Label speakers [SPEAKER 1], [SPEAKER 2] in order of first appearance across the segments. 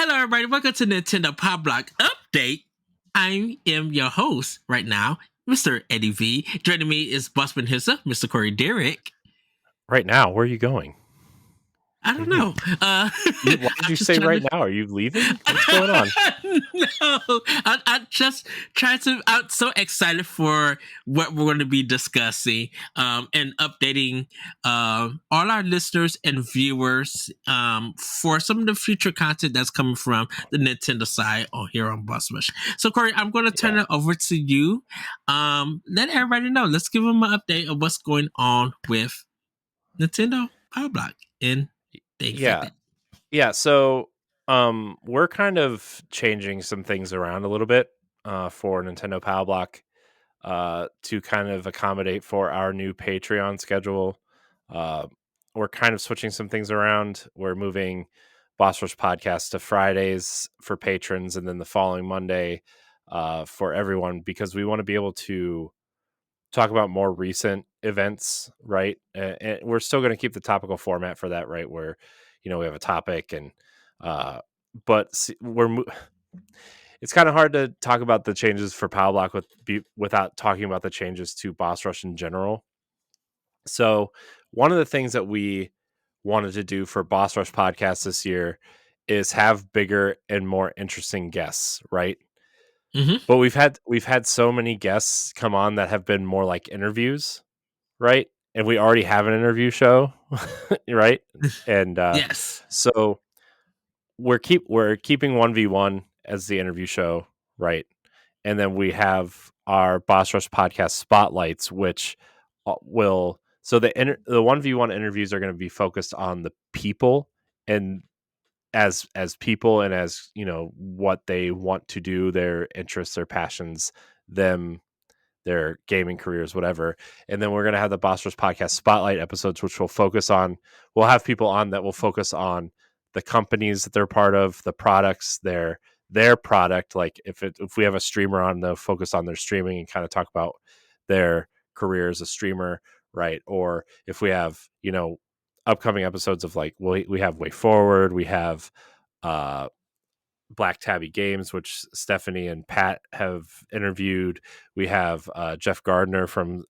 [SPEAKER 1] Hello, everybody. Welcome to Nintendo Pow Block Update. I am your host right now, Mr. Eddie V. Joining me is Bossman himself, Mr. Corey Derrick.
[SPEAKER 2] Right now, where are you going?
[SPEAKER 1] I don't know.
[SPEAKER 2] Why did you say right now? Are you leaving? What's going on?
[SPEAKER 1] No, I just tried to. I'm so excited for what we're going to be discussing and updating all our listeners and viewers for some of the future content that's coming from the Nintendo side on here on Buzzmush. So, Corey, I'm going to turn it over to you. Let everybody know. Let's give them an update of what's going on with Nintendo Pow Block and things like that.
[SPEAKER 2] Yeah, so we're kind of changing some things around a little bit for Nintendo Pow Block to kind of accommodate for our new Patreon schedule. We're kind of switching some things around. We're moving Boss Rush Podcast to Fridays for patrons and then the following Monday for everyone, because we want to be able to talk about more recent events, right? And we're still going to keep the topical format for that, right? Where, we have a topic and, but it's kind of hard to talk about the changes for Pow Block without talking about the changes to Boss Rush in general. So one of the things that we wanted to do for Boss Rush podcast this year is have bigger and more interesting guests, right?
[SPEAKER 1] Mm-hmm.
[SPEAKER 2] But we've had so many guests come on that have been more like interviews, right? And we already have an interview show, right? And
[SPEAKER 1] Yes.
[SPEAKER 2] so we're keeping 1v1 as the interview show, right? And then we have our Boss Rush podcast spotlights, which will the 1v1 interviews are going to be focused on the people and as people and as what they want to do, their interests, their passions, their gaming careers, whatever. And then we're going to have the Boss Rush podcast spotlight episodes, which we'll have people on that will focus on the companies that they're part of, the products, their product. Like if we have a streamer on, they'll focus on their streaming and kind of talk about their career as a streamer, right? Or if we have, upcoming episodes of like, we have Way Forward, we have Black Tabby Games, which Stephanie and Pat have interviewed. We have Jeff Gardner from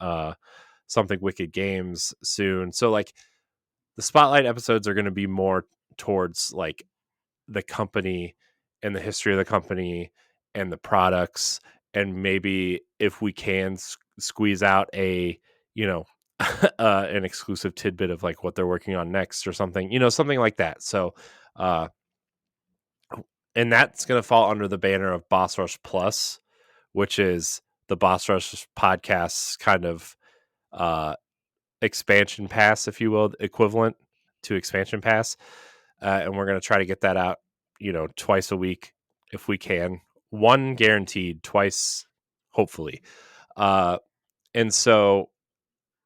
[SPEAKER 2] Something Wicked Games soon. So like the spotlight episodes are going to be more towards like the company and the history of the company and the products, and maybe if we can squeeze out a an exclusive tidbit of like what they're working on next or something, something like that. So and that's going to fall under the banner of Boss Rush Plus, which is the Boss Rush podcast's kind of expansion pass, if you will, equivalent to expansion pass. And we're going to try to get that out, twice a week if we can. One guaranteed, twice, hopefully. And so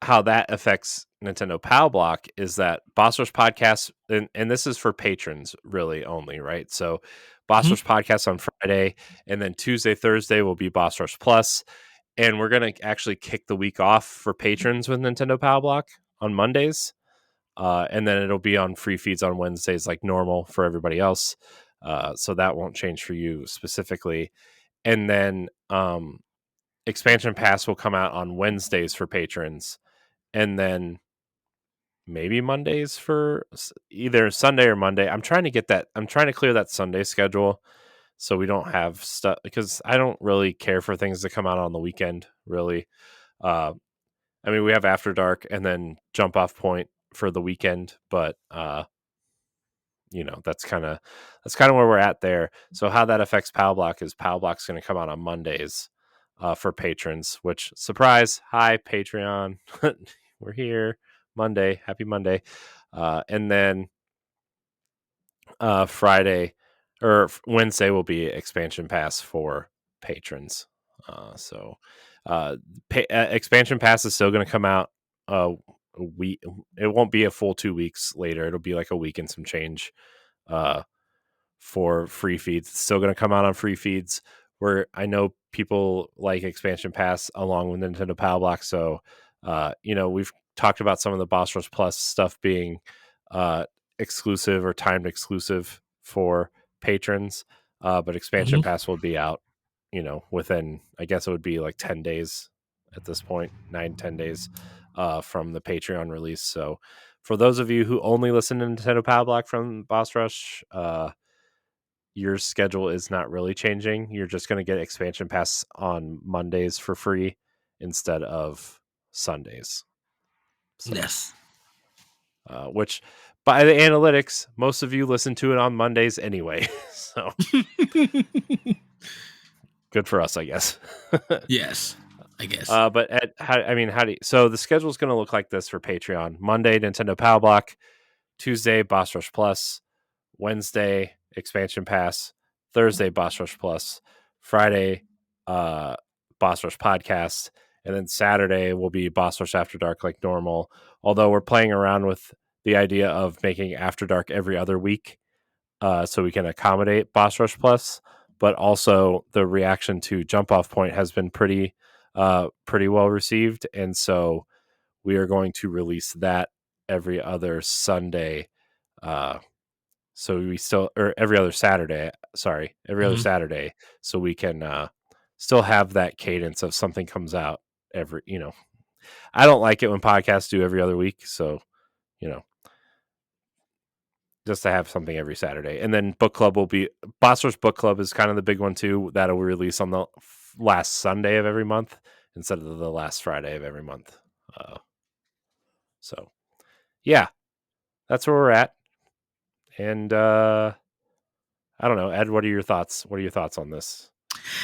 [SPEAKER 2] how that affects Nintendo Pow Block is that Boss Rush Podcast, and this is for patrons really only, right? So Boss Rush Podcast on Friday, and then Tuesday, Thursday will be Boss Rush Plus. And we're going to actually kick the week off for patrons with Nintendo Pow Block on Mondays. And then it'll be on free feeds on Wednesdays like normal for everybody else. So that won't change for you specifically. And then Expansion Pass will come out on Wednesdays for patrons. And then maybe Mondays for either Sunday or Monday. I'm trying to clear that Sunday schedule so we don't have stuff, because I don't really care for things to come out on the weekend, really. I mean, we have After Dark and then Jump Off Point for the weekend, but that's kind of where we're at there. So how that affects Pow Block is Pow Block's going to come out on Mondays for patrons, which, surprise, hi Patreon. We're here Monday, happy Monday. And then Friday or Wednesday will be Expansion Pass for patrons. Expansion Pass is still going to come out a week. It won't be a full 2 weeks later. It'll be like a week and some change for free feeds. It's still going to come out on free feeds, where I know people like Expansion Pass along with Nintendo Pow Block. So, we've talked about some of the Boss Rush Plus stuff being exclusive or timed exclusive for patrons, but expansion
[SPEAKER 1] Mhm.
[SPEAKER 2] pass will be out, within, I guess it would be like 10 days at this point, 9-10 days from the Patreon release. So for those of you who only listen to Nintendo Pow Block from Boss Rush, your schedule is not really changing. You're just going to get expansion pass on Mondays for free instead of Sundays. So,
[SPEAKER 1] Yes.
[SPEAKER 2] which by the analytics, most of you listen to it on Mondays anyway. So good for us, I guess.
[SPEAKER 1] Yes, I guess.
[SPEAKER 2] But how do you, so the schedule is going to look like this for Patreon: Monday, Nintendo Pow Block; Tuesday, Boss Rush Plus; Wednesday, Expansion Pass; Thursday, Boss Rush Plus; Friday, uh, Boss Rush Podcast; and then Saturday will be Boss Rush After Dark like normal. Although we're playing around with the idea of making After Dark every other week, so we can accommodate Boss Rush Plus. But also the reaction to Jump Off Point has been pretty well received, and so we are going to release that every other Sunday. So we still, or every other Saturday, sorry, every other
[SPEAKER 1] Mhm.
[SPEAKER 2] Saturday, so we can still have that cadence of something comes out every. I don't like it when podcasts do every other week, so you know, just to have something every Saturday. And then book club will be Boss Rush Book Club is kind of the big one too. That'll release on the last Sunday of every month instead of the last Friday of every month. Uh, so yeah, that's where we're at. And I don't know, Ed. What are your thoughts? What are your thoughts on this?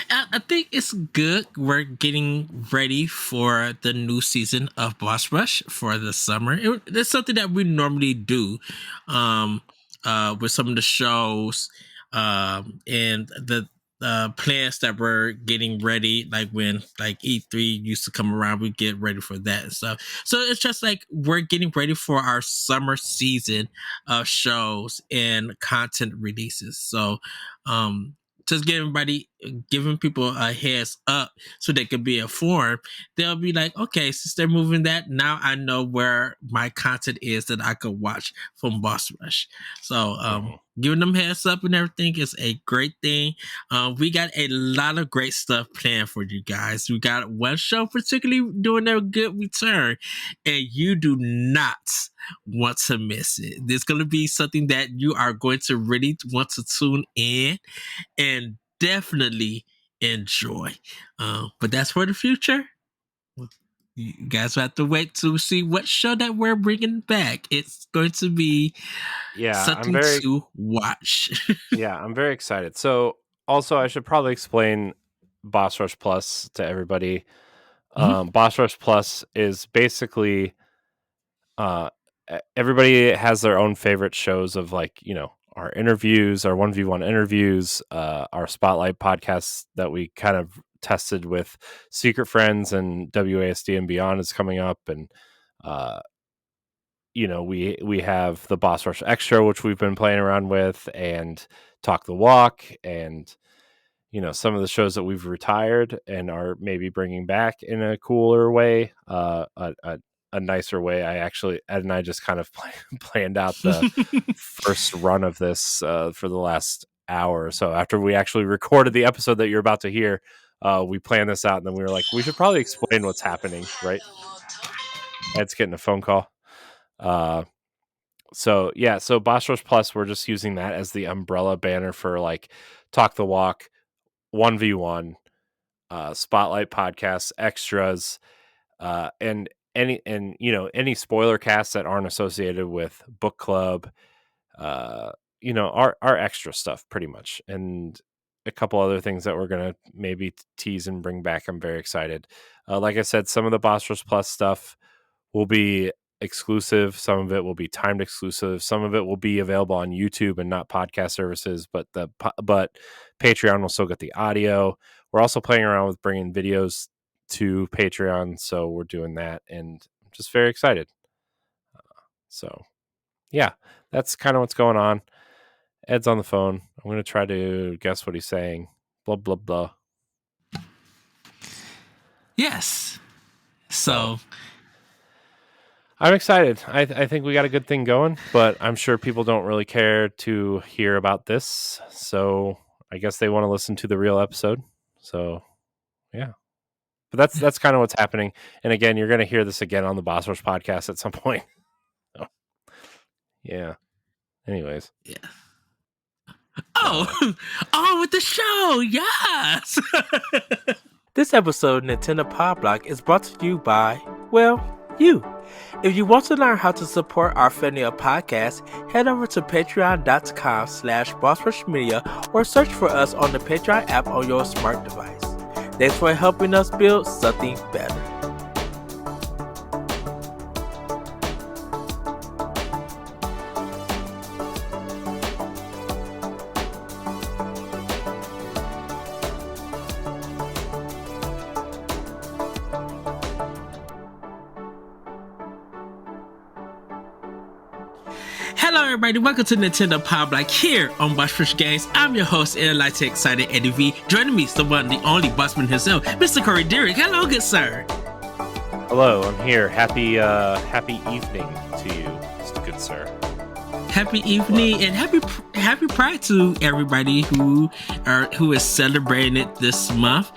[SPEAKER 1] I think it's good. We're getting ready for the new season of Boss Rush for the summer. It's something that we normally do um, with some of the shows and the plans that we're getting ready. Like when like E3 used to come around, we get ready for that and stuff. So it's just like we're getting ready for our summer season of shows and content releases. So just giving people a heads up so they can be informed. They'll be like, okay, since they're moving that, now I know where my content is that I could watch from Boss Rush. So
[SPEAKER 2] Mhm.
[SPEAKER 1] giving them heads up and everything is a great thing. We got a lot of great stuff planned for you guys. We got one show particularly doing a good return, and you do not want to miss it. There's going to be something that you are going to really want to tune in and definitely enjoy. But that's for the future. You guys have to wait to see what show that we're bringing back. It's going to be
[SPEAKER 2] Yeah,
[SPEAKER 1] something to watch.
[SPEAKER 2] I'm very excited. So also I should probably explain Boss Rush Plus to everybody.
[SPEAKER 1] Mhm.
[SPEAKER 2] Boss Rush Plus is basically uh everybody has their own favorite shows of like, our interviews, our 1v1 interviews, our spotlight podcasts that we kind of tested with Secret Friends and WASD and Beyond is coming up. And uh we have the Boss Rush Extra, which we've been playing around with, and Talk the Walk, and some of the shows that we've retired and are maybe bringing back in a cooler way, a nicer way. Ed and I just kind of planned out the first run of this for the last hour or so. After we actually recorded the episode that you're about to hear, we planned this out, and then we were like, we should probably explain what's happening, right? Ed's getting a phone call. Uh, so yeah, so Boss Rush Plus, we're just using that as the umbrella banner for like Talk the Walk, 1v1, spotlight podcasts, extras, and any spoiler casts that aren't associated with book club, our extra stuff pretty much, and a couple other things that we're gonna maybe tease and bring back. I'm very excited. Like I said, some of the Boss Rush Plus stuff will be exclusive. Some of it will be timed exclusive. Some of it will be available on YouTube and not podcast services. But Patreon will still get the audio. We're also playing around with bringing videos to Patreon, so we're doing that, and I'm just very excited. So yeah, that's kind of what's going on. Ed's on the phone. I'm gonna try to guess what he's saying. Blah blah blah.
[SPEAKER 1] Yes.
[SPEAKER 2] So
[SPEAKER 1] So
[SPEAKER 2] I'm excited. I think we got a good thing going, but I'm sure people don't really care to hear about this. So I guess they want to listen to the real episode. So yeah. But that's kind of what's happening. And again, you're going to hear this again on the Boss Rush podcast at some point. So, yeah. Anyways.
[SPEAKER 1] Yeah.
[SPEAKER 2] No.
[SPEAKER 1] Oh, on with the show. Yes.
[SPEAKER 3] This episode of Nintendo Pow Block is brought to you by, well, you. If you want to learn how to support our family of podcasts, head over to patreon.com/bossrushmedia or search for us on the Patreon app on your smart device. Thanks for helping us build something better.
[SPEAKER 1] Hello, everybody. Welcome to Nintendo Pow Block here on Boss Rush Games. I'm your host, Enlightened Excited Eddie V. Joining me is the one, the only bossman himself, Mr. Corey Derrick. Hello, good sir.
[SPEAKER 2] Hello, I'm here. Happy evening to you, good sir.
[SPEAKER 1] Happy evening and happy Pride to everybody who is celebrating it this month.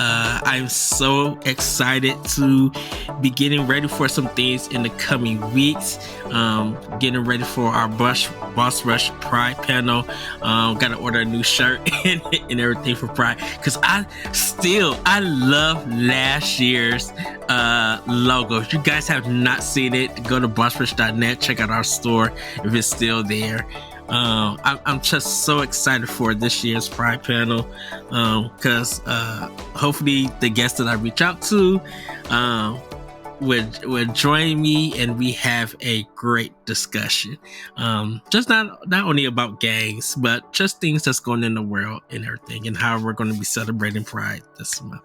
[SPEAKER 1] I'm so excited to be getting ready for some things in the coming weeks. Getting ready for our Boss Rush Pride panel. Gotta order a new shirt and everything for Pride. Because I love last year's logo. If you guys have not seen it, go to bossrush.net, check out our store if it's still there. I'm just so excited for this year's Pride panel because hopefully the guests that I reach out to would join me and we have a great discussion. Just not only about gangs, but just things that's going in the world and everything, and how we're going to be celebrating Pride this month.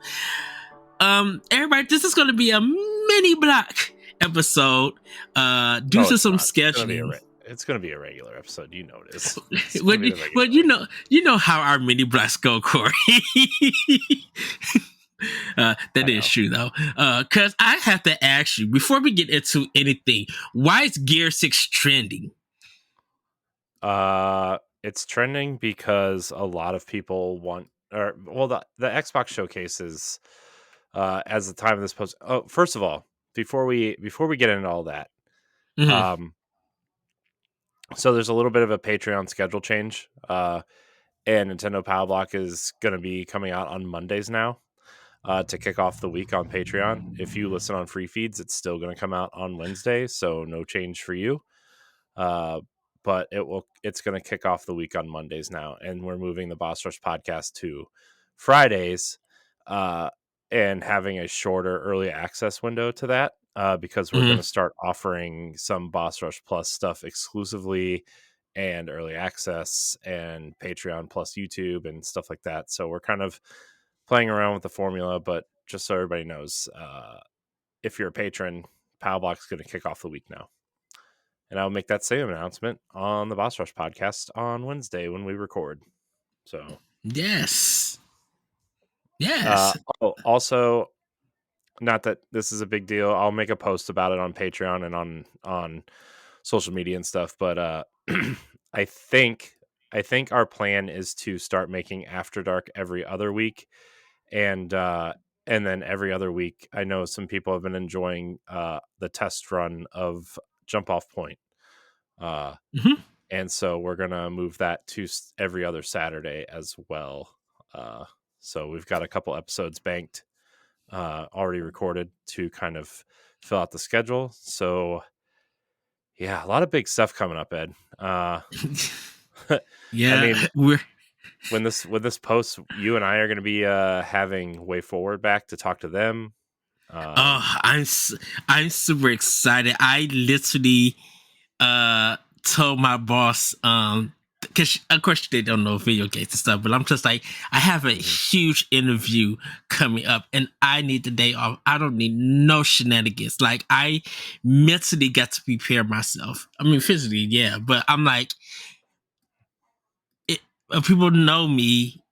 [SPEAKER 1] Everybody, this is going to be a mini block episode due to some scheduling.
[SPEAKER 2] It's going to be a regular episode. You know it is.
[SPEAKER 1] Well, you know how our mini blocks go, Corey. That is true, though. Because I have to ask you, before we get into anything, why is Gear 6 trending?
[SPEAKER 2] It's trending because a lot of people want... the Xbox showcase is, as the time of this post... Oh, first of all, before we get into all that,
[SPEAKER 1] Mm-hmm.
[SPEAKER 2] So there's a little bit of a Patreon schedule change, and Nintendo Pow Block is going to be coming out on Mondays now to kick off the week on Patreon. If you listen on free feeds, it's still going to come out on Wednesday, so no change for you. But it's going to kick off the week on Mondays now, and we're moving the Boss Rush podcast to Fridays, and having a shorter early access window to that. Because we're going to start offering some Boss Rush Plus stuff exclusively and early access and Patreon plus YouTube and stuff like that. So we're kind of playing around with the formula, but just so everybody knows, if you're a patron, Pow Block's going to kick off the week now. And I'll make that same announcement on the Boss Rush podcast on Wednesday when we record. So
[SPEAKER 1] Yes.
[SPEAKER 2] Also, not that this is a big deal. I'll make a post about it on Patreon and on social media and stuff. But I think our plan is to start making After Dark every other week, and then every other week. I know some people have been enjoying the test run of Jump Off Point, and so we're gonna move that to every other Saturday as well. So we've got a couple episodes banked. Already recorded to kind of fill out the schedule. So yeah, a lot of big stuff coming up, Ed.
[SPEAKER 1] Yeah,
[SPEAKER 2] I mean, when this post, you and I are going to be having Way Forward back to talk to them.
[SPEAKER 1] I'm super excited. I literally told my boss because of course they don't know video games and stuff, but I'm just like, I have a huge interview coming up and I need the day off. I don't need no shenanigans. Like, I mentally got to prepare myself. I mean, physically, yeah, but I'm like, people know me.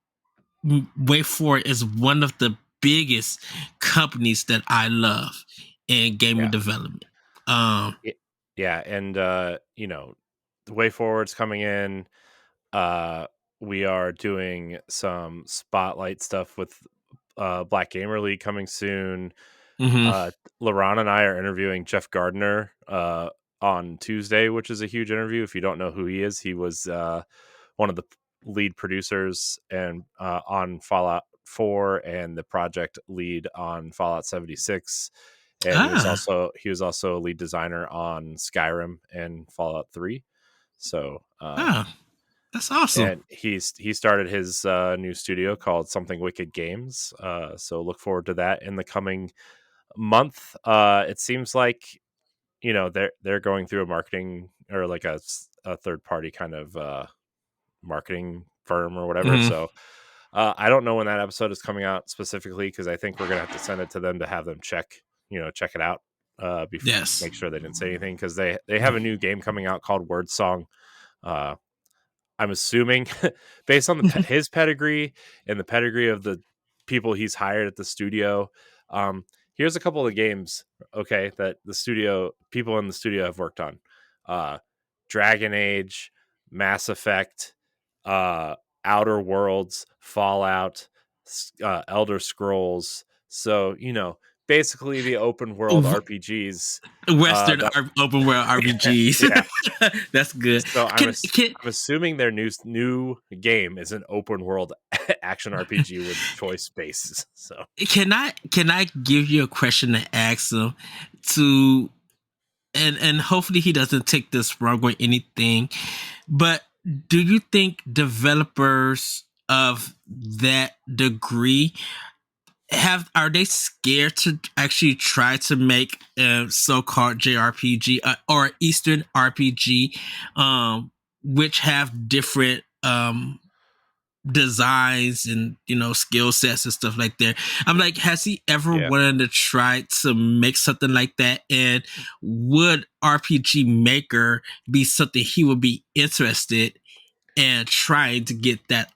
[SPEAKER 1] Way Forward is one of the biggest companies that I love, in gaming
[SPEAKER 2] Yeah.
[SPEAKER 1] development.
[SPEAKER 2] Yeah, and the way forward's coming in. Uh, we are doing some spotlight stuff with Black Gamer League coming soon.
[SPEAKER 1] Mhm.
[SPEAKER 2] Uh, LaRon and I are interviewing Jeff Gardner on Tuesday, which is a huge interview. If you don't know who he is, he was one of the lead producers and on Fallout 4 and the project lead on Fallout 76. And
[SPEAKER 1] Ah,
[SPEAKER 2] he was also a lead designer on Skyrim and Fallout 3. So
[SPEAKER 1] ah, that's awesome.
[SPEAKER 2] and he started his new studio called Something Wicked Games. So look forward to that in the coming month. It seems like they're going through a marketing or like a third party kind of marketing firm or whatever.
[SPEAKER 1] Mhm.
[SPEAKER 2] So I don't know when that episode is coming out specifically because I think we're gonna have to send it to them to have them check it out.
[SPEAKER 1] Yes.
[SPEAKER 2] Make sure they didn't say anything because they have a new game coming out called Word Song. Uh, I'm assuming based on his pedigree and the pedigree of the people he's hired at the studio. Here's a couple of games, okay, that the studio people in the studio have worked on: Dragon Age, Mass Effect, uh, Outer Worlds, Fallout, Elder Scrolls. So basically the open world
[SPEAKER 1] W-
[SPEAKER 2] RPGs.
[SPEAKER 1] Western
[SPEAKER 2] That
[SPEAKER 1] open world RPGs.
[SPEAKER 2] yeah,
[SPEAKER 1] That's good.
[SPEAKER 2] so
[SPEAKER 1] Can
[SPEAKER 2] I'm assuming their new game is an open world action RPG with choice spaces. So
[SPEAKER 1] can I give you a question to ask him to and hopefully he doesn't take this wrong or anything, but do you think developers of that degree are they scared to actually try to make a so-called JRPG or Eastern RPG, which have different designs and skill sets and stuff like that? I'm like, has he ever
[SPEAKER 2] yeah,
[SPEAKER 1] wanted to try to make something like that? And would RPG Maker be something he would be interested in trying to get that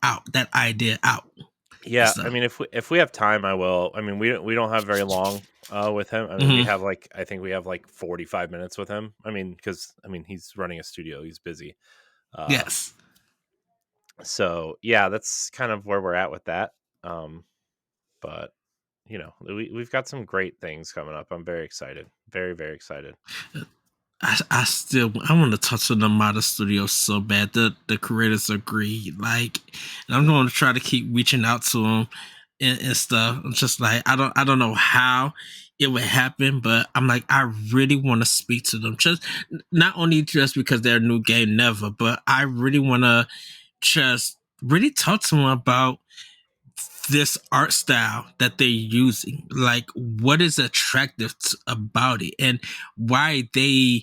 [SPEAKER 1] idea out and
[SPEAKER 2] yeah. I
[SPEAKER 1] stuff?
[SPEAKER 2] mean, if we have time, I will. I mean, we don't have very long with him. I mean,
[SPEAKER 1] Hmm.
[SPEAKER 2] I think we have like 45 minutes with him. I mean, because he's running a studio, he's busy. Uh,
[SPEAKER 1] Yes.
[SPEAKER 2] so yeah, that's kind of where we're at with that. But we've got some great things coming up. I'm very excited, very very excited.
[SPEAKER 1] I want to touch on the model studio so bad. The creators agree. Like, and I'm going to try to keep reaching out to them and stuff. I'm just like, I don't know how it would happen, but I'm like, I really want to speak to them. Just not only just because they're a new game, never, but I really want to just really talk to them about this art style that they're using. Like, what is attractive about it, and why do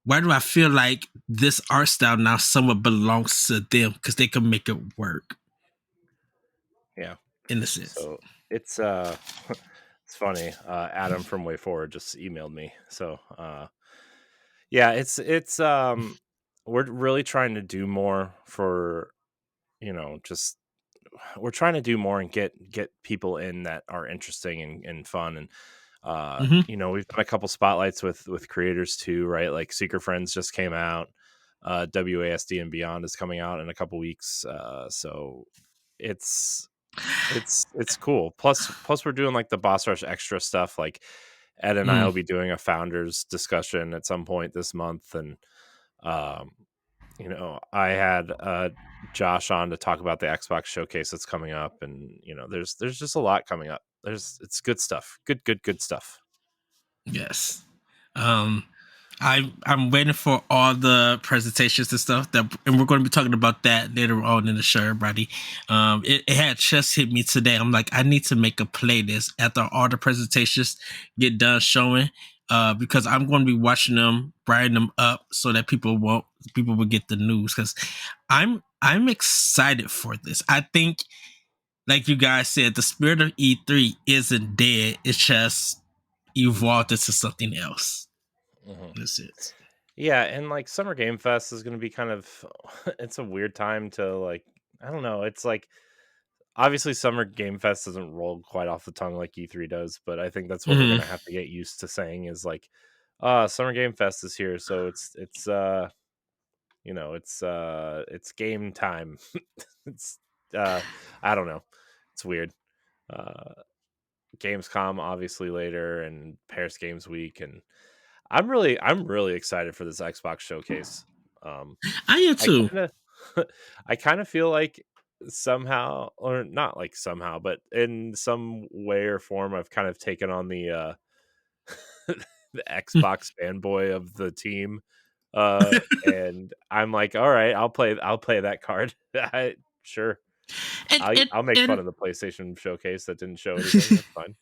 [SPEAKER 1] I feel like this art style now somewhat belongs to them because they can make it work
[SPEAKER 2] Yeah.
[SPEAKER 1] in a sense.
[SPEAKER 2] So it's it's funny. Adam from Way Forward just emailed me. So yeah, it's we're really trying to do more for just we're trying to do more and get people in that are interesting and fun and
[SPEAKER 1] Hmm.
[SPEAKER 2] we've done a couple spotlights with creators too, right? Like Secret Friends just came out. WASD and Beyond is coming out in a couple weeks. So it's it's cool. Plus we're doing like the Boss Rush extra stuff. Like Ed and I
[SPEAKER 1] Mm.
[SPEAKER 2] will be doing a founders discussion at some point this month, and um, I had Josh on to talk about the Xbox showcase that's coming up, and there's just a lot coming up. It's good stuff. Good stuff.
[SPEAKER 1] Yes. Um, I'm waiting for all the presentations and stuff and we're going to be talking about that later on in the show, everybody. It had just hit me today. I'm like, I need to make a playlist after all the presentations get done showing, because I'm going to be watching them, brighten them up so that people will get the news. Because I'm excited for this. I think, like you guys said, the spirit of E3 isn't dead. It's just evolved into something else.
[SPEAKER 2] hmm
[SPEAKER 1] In a sense.
[SPEAKER 2] Yeah, and like Summer Game Fest is going to be kind of it's a weird time to like I don't know. It's like obviously Summer Game Fest doesn't roll quite off the tongue like E3 does, but I think that's what we're
[SPEAKER 1] Mhm.
[SPEAKER 2] gonna have to get used to saying is like, Summer Game Fest is here, so it's it's game time. It's I don't know. It's weird. Uh Gamescom obviously later and Paris Games Week, and I'm really excited for this Xbox showcase. Um
[SPEAKER 1] I am
[SPEAKER 2] I
[SPEAKER 1] too.
[SPEAKER 2] kind of I kind of feel like somehow, or not like somehow, but in some way or form I've kind of taken on the the Xbox fanboy of the team. And I'm like, all right, I'll play that card. Sure.
[SPEAKER 1] and and
[SPEAKER 2] I'll make fun
[SPEAKER 1] and
[SPEAKER 2] of the PlayStation showcase that didn't show anything. That's fine.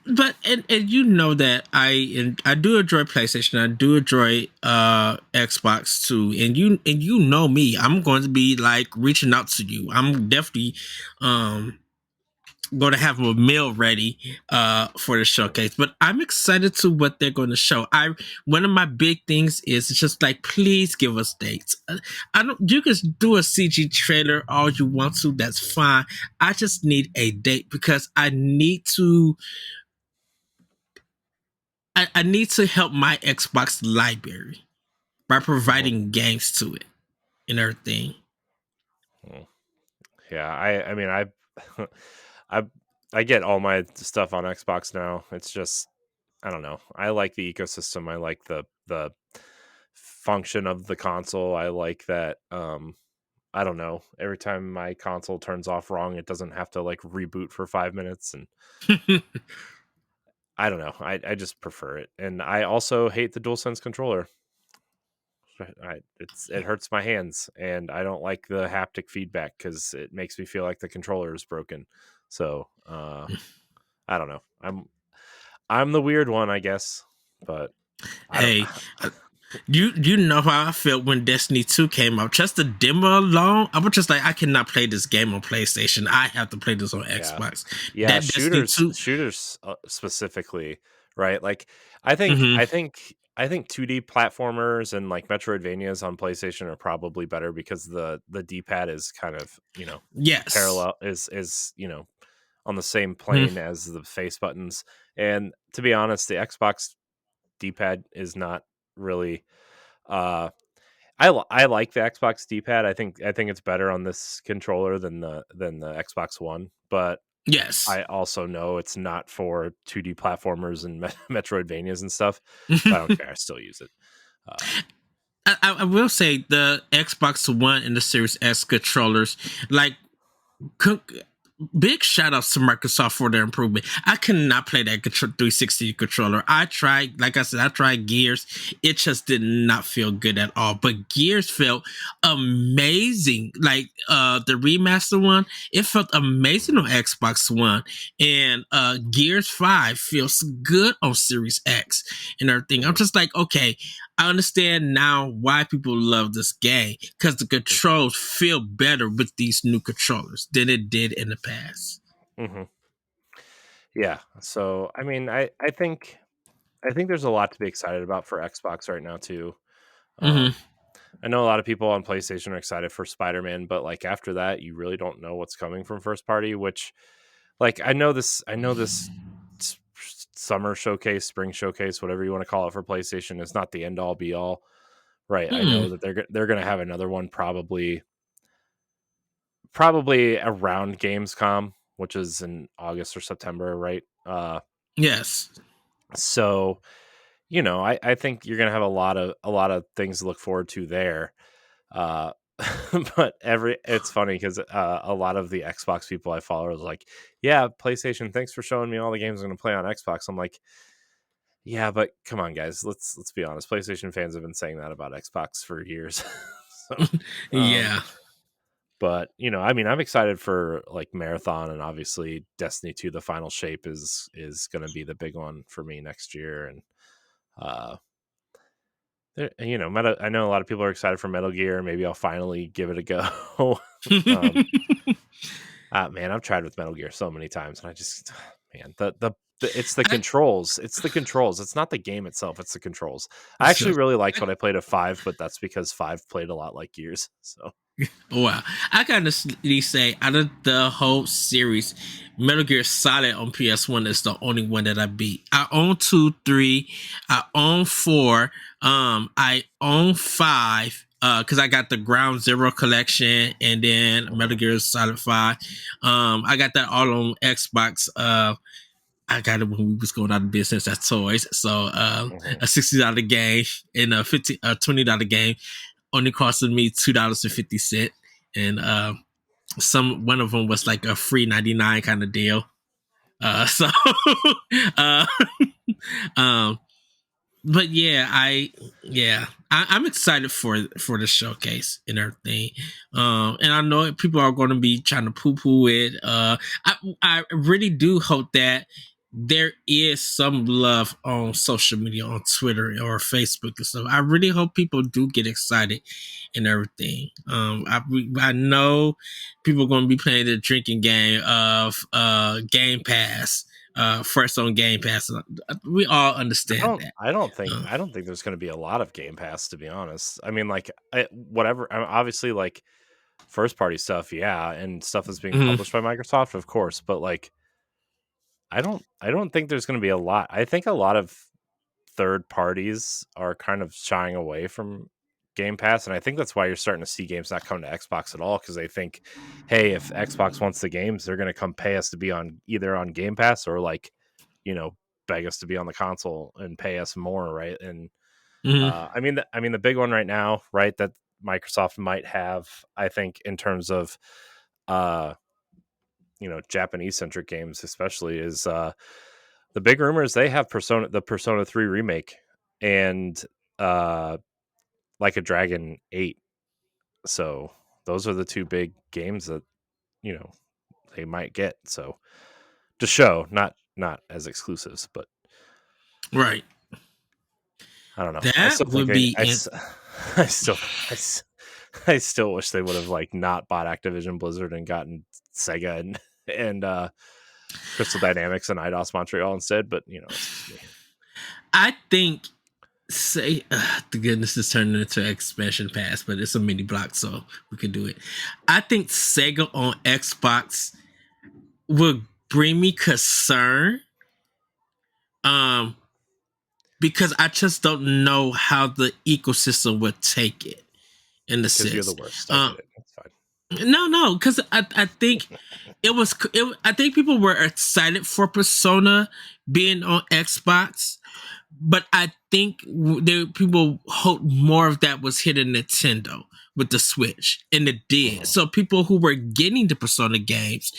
[SPEAKER 1] but and you know that I do enjoy PlayStation. I do enjoy Xbox too. And you know me. I'm going to be like reaching out to you. I'm definitely um going to have a meal ready for the showcase. But I'm excited to what they're going to show. I One of my big things is it's just like please give us dates. I don't. You can do a CG trailer all you want to. That's fine. I just need a date because I need to help my Xbox library by
[SPEAKER 2] Mhm.
[SPEAKER 1] providing games to it and everything.
[SPEAKER 2] Mm. Yeah, I mean I I get all my stuff on Xbox now. It's just I don't know. I like the ecosystem. I like the function of the console. I like that I don't know. Every time my console turns off wrong, it doesn't have to like reboot for 5 minutes, and I don't know. I just prefer it. And I also hate the DualSense controller. It hurts my hands, and I don't like the haptic feedback because it makes me feel like the controller is broken. So I don't know. I'm the weird one, I guess, but I don't.
[SPEAKER 1] Hey, you know how I felt when Destiny 2 came out. Just the demo alone, I was just like, I cannot play this game on PlayStation. I have to play this on
[SPEAKER 2] Yeah,
[SPEAKER 1] Xbox.
[SPEAKER 2] yeah.
[SPEAKER 1] That Destiny
[SPEAKER 2] Shooters,
[SPEAKER 1] 2.
[SPEAKER 2] shooters specifically, right? Like, I think,
[SPEAKER 1] Mm-hmm.
[SPEAKER 2] I think, I think 2D platformers and like Metroidvanias on PlayStation are probably better because the D pad is kind of
[SPEAKER 1] Yes.
[SPEAKER 2] parallel is on the same
[SPEAKER 1] Mhm.
[SPEAKER 2] plane as the face buttons. And to be honest, the Xbox D-pad is not really. Uh, I like the Xbox D-pad. I think it's better on this controller than the Xbox One. But
[SPEAKER 1] Yes.
[SPEAKER 2] I also know it's not for 2D platformers and Metroidvanias and stuff. But I don't care. I still use it. Uh,
[SPEAKER 1] I will say the Xbox One and the Series S controllers, like co- big shout outs to Microsoft for their improvement. I cannot play that 360 controller. I tried, like I said, I tried Gears. It just did not feel good at all. But Gears felt amazing. Like the remaster one, it felt amazing on Xbox One. And Gears 5 feels good on Series X and everything. I'm
[SPEAKER 2] mhm,
[SPEAKER 1] just like, okay, I understand now why people love this game because the controls feel better with these new controllers than it did in the past.
[SPEAKER 2] mhm. Yeah. So I mean, I think there's a lot to be excited about for Xbox right now too.
[SPEAKER 1] Hmm.
[SPEAKER 2] Um, I know a lot of people on PlayStation are excited for Spider-Man, but like after that, you really don't know what's coming from first party. Which, like, I know this summer showcase, spring showcase, whatever you want to call it for PlayStation, is not the end all be all, right? I
[SPEAKER 1] Hmm.
[SPEAKER 2] know that they're going to have another one probably around Gamescom, which is in August or September, right?
[SPEAKER 1] Yes.
[SPEAKER 2] So I think you're going to have a lot of things to look forward to there. Uh, but it's funny because a lot of the Xbox people I follow are like, yeah, PlayStation, thanks for showing me all the games I'm going to play on Xbox. I'm like, yeah, but come on, guys, let's be honest. PlayStation fans have been saying that about Xbox for years. So, um,
[SPEAKER 1] Yeah.
[SPEAKER 2] but I mean, I'm excited for like Marathon, and obviously Destiny 2, the final shape is going to be the big one for me next year. And uh, I know a lot of people are excited for Metal Gear. Maybe I'll finally give it a go. um, Man, I've tried with Metal Gear so many times, and I just, man, it's the
[SPEAKER 1] I,
[SPEAKER 2] controls. It's the controls. It's not the game itself. It's the controls. I actually really liked
[SPEAKER 1] I,
[SPEAKER 2] what I played of 5, but that's because 5 played a lot like Gears. So
[SPEAKER 1] Wow. I can honestly say out of the whole series, Metal Gear Solid on PS1 is the only one that I beat. I own 2, 3, I own 4, I own 5. Because I got the Ground Zero collection and then Metal Gear Solid 5. I got that all on Xbox. I got it when we was going out of business at Toys. So a $60 game and a $20 game only costed me $2.50, and one of them was like a free 99 kind of deal. So, uh, um, but yeah, I'm excited for the showcase and everything. And I know people are going to be trying to poo poo it. I really do hope that there is some love on social media, on Twitter or Facebook and stuff. I really hope people do get excited and everything. I know people are going to be playing the drinking game of Game Pass, first on Game Pass. We all understand that.
[SPEAKER 2] I don't think
[SPEAKER 1] Uh,
[SPEAKER 2] there's going to be a lot of Game Pass, to be honest. I mean, like whatever. Obviously, like first party stuff, yeah, and stuff that's being
[SPEAKER 1] mhm.
[SPEAKER 2] published by Microsoft, of course. But like, I don't think there's going to be a lot. I think a lot of third parties are kind of shying away from Game Pass, and I think that's why you're starting to see games not come to Xbox at all, because they think, hey, if Xbox wants the games, they're going to come pay us to be on either on Game Pass or like, beg us to be on the console and pay us more, right? And
[SPEAKER 1] Mhm.
[SPEAKER 2] I mean the big one right now, right, that Microsoft might have, I think, in terms of uh Japanese centric games especially, is the big rumor is they have the Persona 3 remake and uh Like a Dragon 8. So those are the two big games that they might get. So to show, not as exclusives, but
[SPEAKER 1] Right.
[SPEAKER 2] I don't know. I
[SPEAKER 1] That
[SPEAKER 2] still think
[SPEAKER 1] would be
[SPEAKER 2] I still I still wish they would have like not bought Activision Blizzard and gotten Sega and Crystal Dynamics and IDOS Montreal instead. But it's just me.
[SPEAKER 1] I think the goodness is turning into expansion pass, but it's a mini block, so we can do it. I think Sega on Xbox would bring me concern. Um, because I just don't know how the ecosystem would take it in the
[SPEAKER 2] Because you're the
[SPEAKER 1] sense.
[SPEAKER 2] worst. I get it. That's fine.
[SPEAKER 1] No, because I think I think people were excited for Persona being on Xbox, but I think people hoped more of that was hitting Nintendo with the Switch, and it did. So people who were getting the Persona games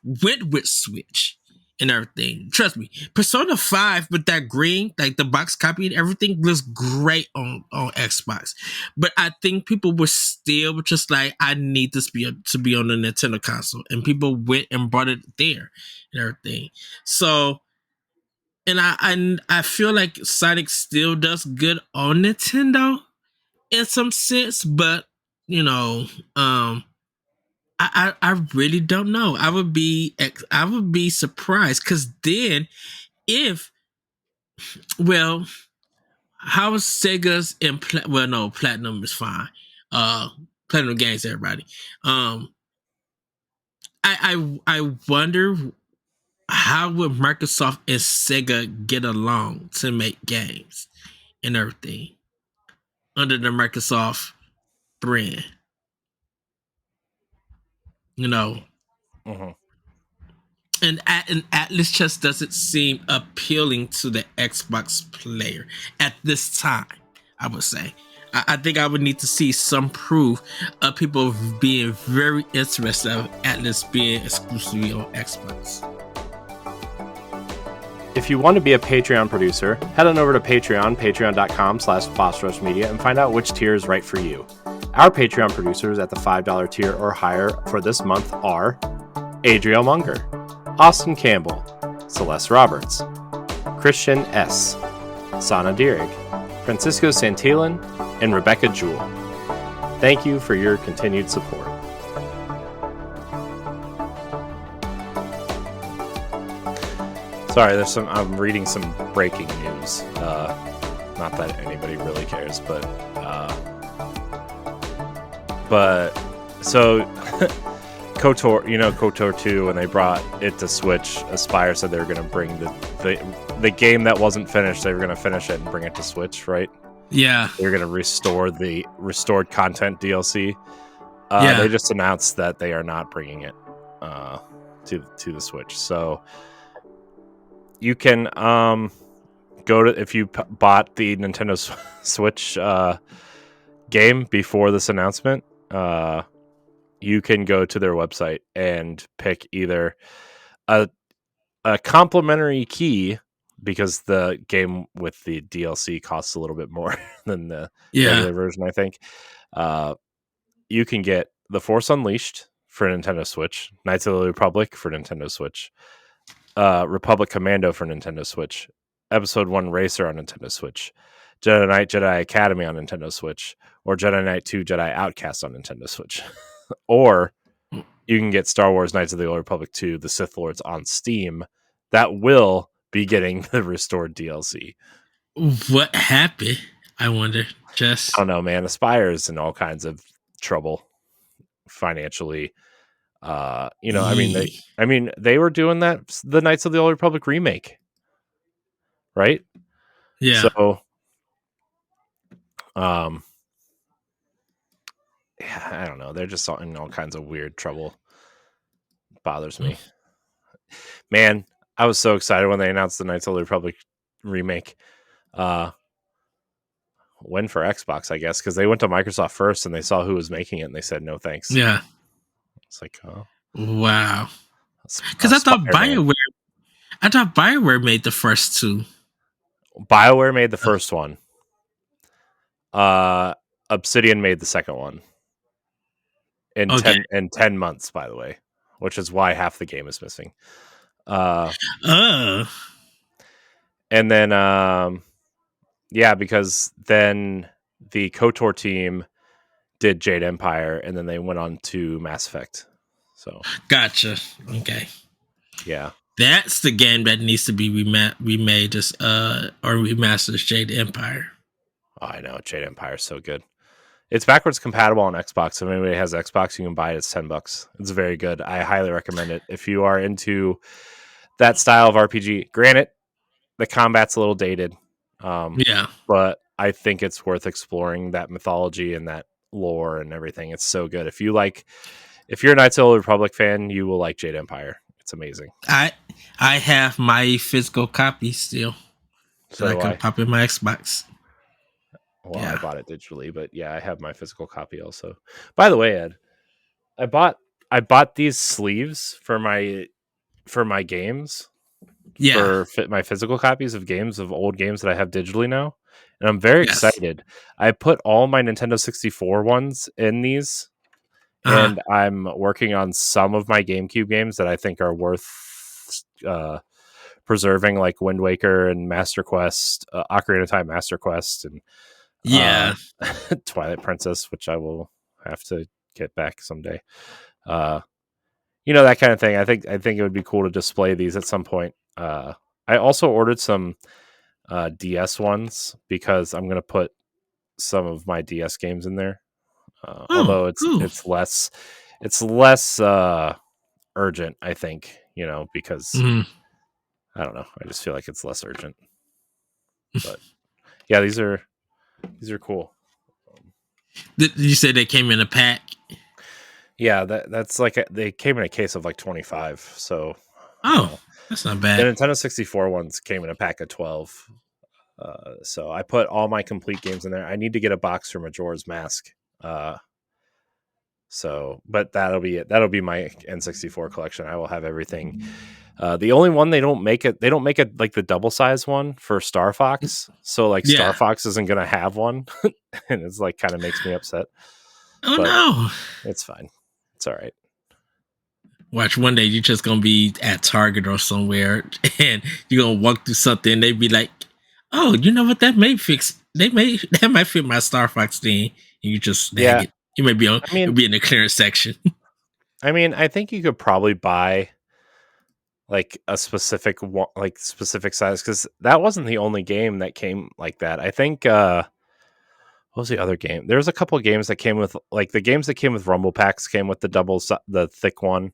[SPEAKER 1] went with Switch and everything. Trust me, Persona 5 with that green, like the box copy and everything, looks great on Xbox. But I think people were still just like, I need this to be on the Nintendo console, and people went and brought it there and everything. So, and I feel like Sonic still does good on Nintendo in some sense, but you know, I really don't know. I would be surprised, because then if well, how is Sega's in well, no, Platinum is fine. Platinum Games, everybody. I wonder how would Microsoft and Sega get along to make games and everything under the Microsoft brand. You know,
[SPEAKER 2] Mm-hmm.
[SPEAKER 1] and Atlas just doesn't seem appealing to the Xbox player at this time. I would say. I think I would need to see some proof of people being very interested of Atlas being exclusively on Xbox.
[SPEAKER 2] If you want to be a Patreon producer, head on over to patreon.com/BossRushMedia, and find out which tier is right for you. Our Patreon producers at the $5 tier or higher for this month are Adriel Munger, Austin Campbell, Celeste Roberts, Christian S., Sana Dierig, Francisco Santillan, and Rebecca Jewell. Thank you for your continued support. Sorry, I'm reading some breaking news. Not that anybody really cares, but So KOTOR, KOTOR 2, when they brought it to Switch, Aspyr said they were going to bring the game that wasn't finished, they were going to finish it and bring it to Switch, right?
[SPEAKER 1] Yeah.
[SPEAKER 2] They were going to restore the restored content DLC.
[SPEAKER 1] Yeah.
[SPEAKER 2] They just announced that they are not bringing it to the Switch. So you can go to, if you bought the Nintendo Switch game before this announcement, you can go to their website and pick either a complimentary key, because the game with the DLC costs a little bit more than the regular version, I think. You can get The Force Unleashed for Nintendo Switch, Knights of the Republic for Nintendo Switch, Republic Commando for Nintendo Switch, Episode 1 Racer on Nintendo Switch, Jedi Knight Jedi Academy on Nintendo Switch, or Jedi Knight 2 Jedi Outcast on Nintendo Switch. Or you can get Star Wars Knights of the Old Republic 2 The Sith Lords on Steam. That will be getting the restored DLC.
[SPEAKER 1] What happened? I wonder.
[SPEAKER 2] I don't know, man. Aspyr is in all kinds of trouble financially. I mean, they were doing that, the Knights of the Old Republic remake, right?
[SPEAKER 1] Yeah.
[SPEAKER 2] So, yeah, I don't know. They're just in all kinds of weird trouble. It bothers me, man. I was so excited when they announced the Knights of the Republic remake. Win for Xbox, I guess, because they went to Microsoft first and they saw who was making it and they said no thanks.
[SPEAKER 1] Yeah.
[SPEAKER 2] It's like, oh
[SPEAKER 1] wow. Because I thought BioWare made the first two.
[SPEAKER 2] BioWare made the first one. Obsidian made the second one. In 10 months, by the way, which is why half the game is missing. And then because then the KOTOR team did Jade Empire, and then they went on to Mass Effect. So
[SPEAKER 1] gotcha. Okay.
[SPEAKER 2] Yeah.
[SPEAKER 1] That's the game that needs to be remade, or remastered. Jade Empire.
[SPEAKER 2] Oh, I know. Jade Empire is so good. It's backwards compatible on Xbox. If anybody has Xbox, you can buy it. It's $10. It's very good. I highly recommend it if you are into that style of RPG. Granted, the combat's a little dated. But I think it's worth exploring that mythology and that lore and everything. It's so good. If you're a Knights of the Old Republic fan, you will like Jade Empire. It's amazing.
[SPEAKER 1] I have my physical copy still, so I can pop in my Xbox.
[SPEAKER 2] Well, yeah. I bought it digitally, but yeah, I have my physical copy also. By the way, Ed, I bought these sleeves for my games.
[SPEAKER 1] Yeah.
[SPEAKER 2] For my physical copies of old games that I have digitally now, and I'm very excited. I put all my Nintendo 64 ones in these, and I'm working on some of my GameCube games that I think are worth preserving, like Wind Waker and Master Quest, Ocarina of Time Master Quest, and Twilight Princess, which I will have to get back someday. That kind of thing. I think it would be cool to display these at some point. I also ordered some DS ones because I'm going to put some of my DS games in there. Although it's less urgent, I think, because I don't know. I just feel like it's less urgent. But yeah, these are cool.
[SPEAKER 1] Did you say they came in a pack?
[SPEAKER 2] Yeah, that's like they came in a case of like 25. So
[SPEAKER 1] that's not bad.
[SPEAKER 2] The Nintendo 64 ones came in a pack of 12. So I put all my complete games in there. I need to get a box for Majora's Mask. But that'll be it. That'll be my N64 collection. I will have everything. The only one they don't make it like the double size one for Star Fox. So like Star Fox isn't gonna have one, and it's like kind of makes me upset.
[SPEAKER 1] Oh, but no,
[SPEAKER 2] it's fine. It's all right.
[SPEAKER 1] Watch, one day you're just gonna be at Target or somewhere, and you're gonna walk through something. And they be like, "Oh, you know what? That might fit my Star Fox thing." And you just snag it. You may be it'll be in the clearance section.
[SPEAKER 2] I mean, I think you could probably buy like a specific size, because that wasn't the only game that came like that. I think what was the other game? There was a couple of games that came with, like, the games that came with Rumble Packs came with the thick one.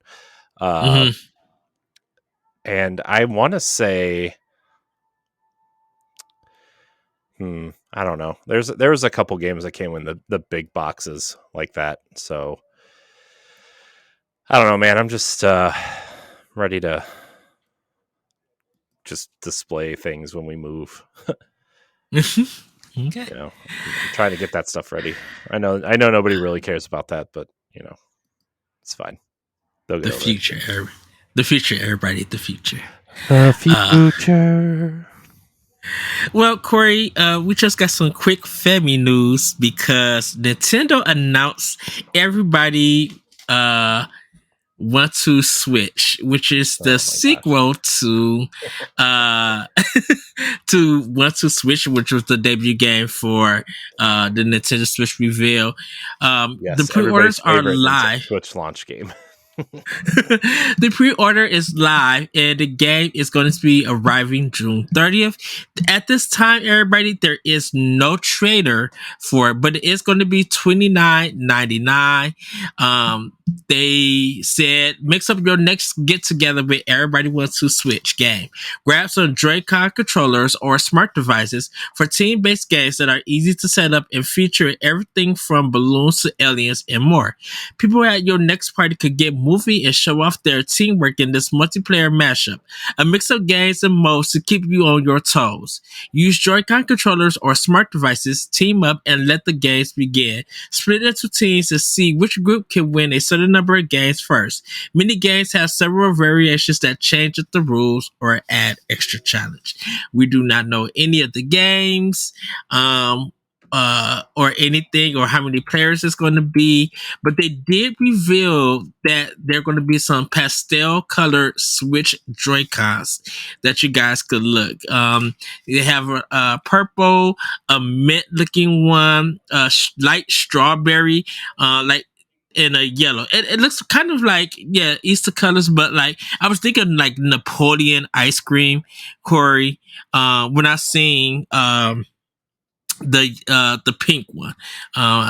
[SPEAKER 1] Mm-hmm.
[SPEAKER 2] And I want to say, I don't know. There was a couple games that came in the big boxes like that. So I don't know, man. I'm just ready to just display things when we move.
[SPEAKER 1] Okay.
[SPEAKER 2] You know, I'm trying to get that stuff ready. I know nobody really cares about that, but you know, it's fine. They'll get
[SPEAKER 1] The
[SPEAKER 2] over
[SPEAKER 1] future, the future, everybody, the future.
[SPEAKER 2] it. The future.
[SPEAKER 1] Well, Corey, we just got some quick Femi news because Nintendo announced everybody want to Switch, which is
[SPEAKER 2] Oh
[SPEAKER 1] the
[SPEAKER 2] my
[SPEAKER 1] sequel to to Want to Switch, which was the debut game for the Nintendo Switch reveal. The
[SPEAKER 2] Yes, everybody's
[SPEAKER 1] pre-orders are
[SPEAKER 2] favorite
[SPEAKER 1] live.
[SPEAKER 2] Switch launch game.
[SPEAKER 1] The pre-order is live and the game is going to be arriving June 30th. At this time, everybody, there is no trader for it, but it is going to be $29.99. They said mix up your next get together with Everybody Wants to Switch game. Grab some Joy-Con controllers or smart devices for team-based games that are easy to set up and feature everything from balloons to aliens and more. People at your next party could get movie and show off their teamwork in this multiplayer mashup. A mix of games and modes to keep you on your toes. Use Joy-Con controllers or smart devices, team up, and let the games begin. Split into teams to see which group can win a certain number of games first. Many games have several variations that change the rules or add extra challenge. We do not know any of the games, or anything, or how many players it's going to be, but they did reveal that there are going to be some pastel colored Switch Joy-Cons that you guys could look. They have a purple, a mint looking one, light strawberry, like in a yellow. It looks kind of like, yeah, Easter colors, but like I was thinking like Napoleon ice cream, Corey. When I seen the pink one.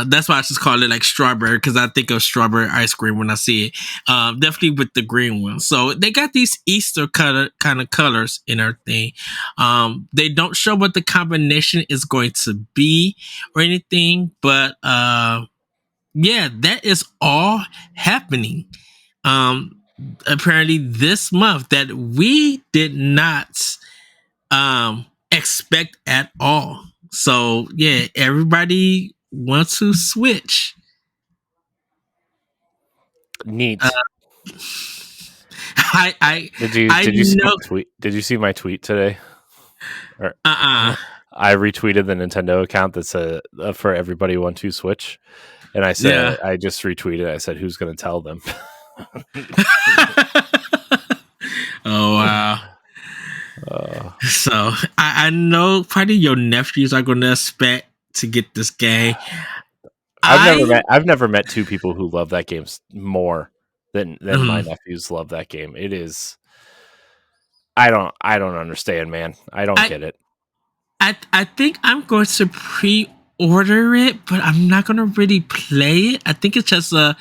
[SPEAKER 1] That's why I just call it like strawberry, because I think of strawberry ice cream when I see it. Definitely with the green one. So they got these Easter kind of colors in our thing. They don't show what the combination is going to be or anything, but yeah, that is all happening. Apparently this month that we did not expect at all. So yeah, everybody wants to Switch.
[SPEAKER 2] Neat.
[SPEAKER 1] Uh, I
[SPEAKER 2] Did you
[SPEAKER 1] I
[SPEAKER 2] see my
[SPEAKER 1] know.
[SPEAKER 2] tweet? Did you see my tweet today? Or
[SPEAKER 1] Uh
[SPEAKER 2] I retweeted the Nintendo account that said for everybody want to Switch, and I said
[SPEAKER 1] Yeah.
[SPEAKER 2] I just retweeted. I said who's going to tell them?
[SPEAKER 1] Oh wow. So I know probably your nephews are gonna expect to get this game.
[SPEAKER 2] I've never met two people who love that game more than my
[SPEAKER 1] Mhm.
[SPEAKER 2] nephews love that game. It is. I don't understand, man. I don't get it.
[SPEAKER 1] I think I'm going to pre-order it, but I'm not gonna really play it. I think it's just a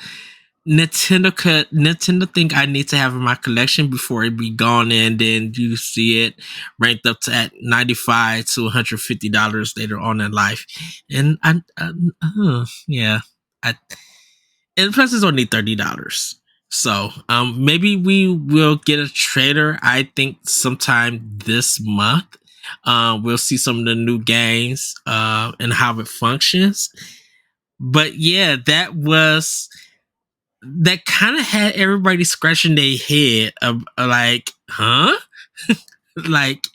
[SPEAKER 1] Nintendo thing I need to have in my collection before it be gone, and then you see it ranked up to at $95 to $150 later on in life, and yeah, I and plus it's only $30. So maybe we will get a trailer. I think sometime this month. We'll see some of the new games and how it functions. But yeah, that kind of had everybody scratching their head of like, huh? Like,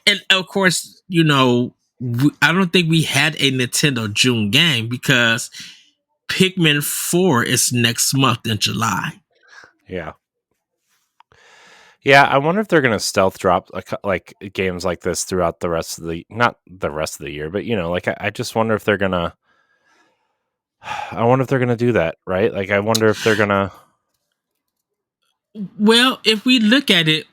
[SPEAKER 1] and of course, I don't think we had a Nintendo June game because Pikmin 4 is next month in July.
[SPEAKER 2] Yeah. Yeah, I wonder if they're going to stealth drop like games like this throughout the rest of not the rest of the year, but like I just wonder if they're going to I wonder if they're going to do that, right? Like I wonder if they're going to
[SPEAKER 1] Well, if we look at it,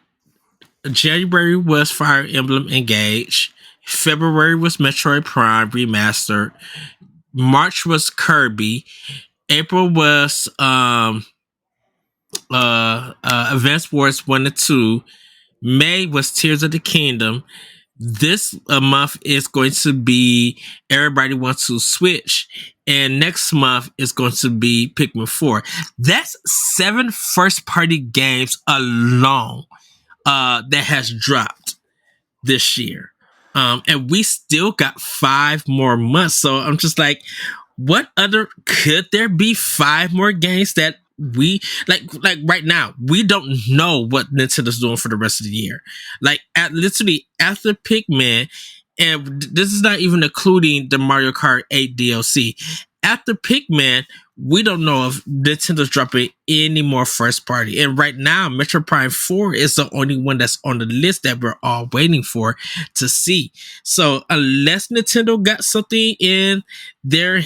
[SPEAKER 1] January was Fire Emblem Engage. February was Metroid Prime Remastered. March was Kirby. April was Advance Wars 1 and 2. May was Tears of the Kingdom. This month is going to be Everybody Wants to Switch. And next month is going to be Pikmin 4. That's 7 first party games alone that has dropped this year. And we still got 5 more months. So I'm just like, what other could there be 5 more games that we like right now we don't know what Nintendo's doing for the rest of the year, like at literally after Pikmin, and this is not even including the Mario Kart 8 DLC. After Pikmin, we don't know if Nintendo's dropping any more first party, and right now Metro Prime 4 is the only one that's on the list that we're all waiting for to see. So unless Nintendo got something in there,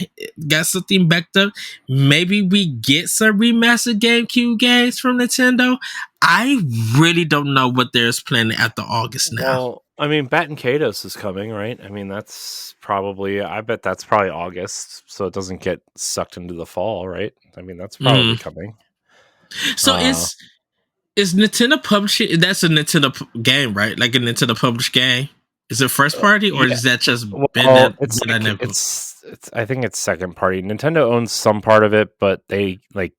[SPEAKER 1] got something backed up, maybe we get some remastered GameCube games from Nintendo. I really don't know what they're planning after August now.
[SPEAKER 2] Well, I mean, Baton Kados is coming, right? I mean, that's probably, I bet that's probably August, so it doesn't get sucked into the fall, right? I mean, that's probably coming.
[SPEAKER 1] So is Nintendo publishing? That's a Nintendo game, right? Like a Nintendo published game. Is it first party or
[SPEAKER 2] yeah.
[SPEAKER 1] is that just
[SPEAKER 2] It's I think it's second party. Nintendo owns some part of it, but they like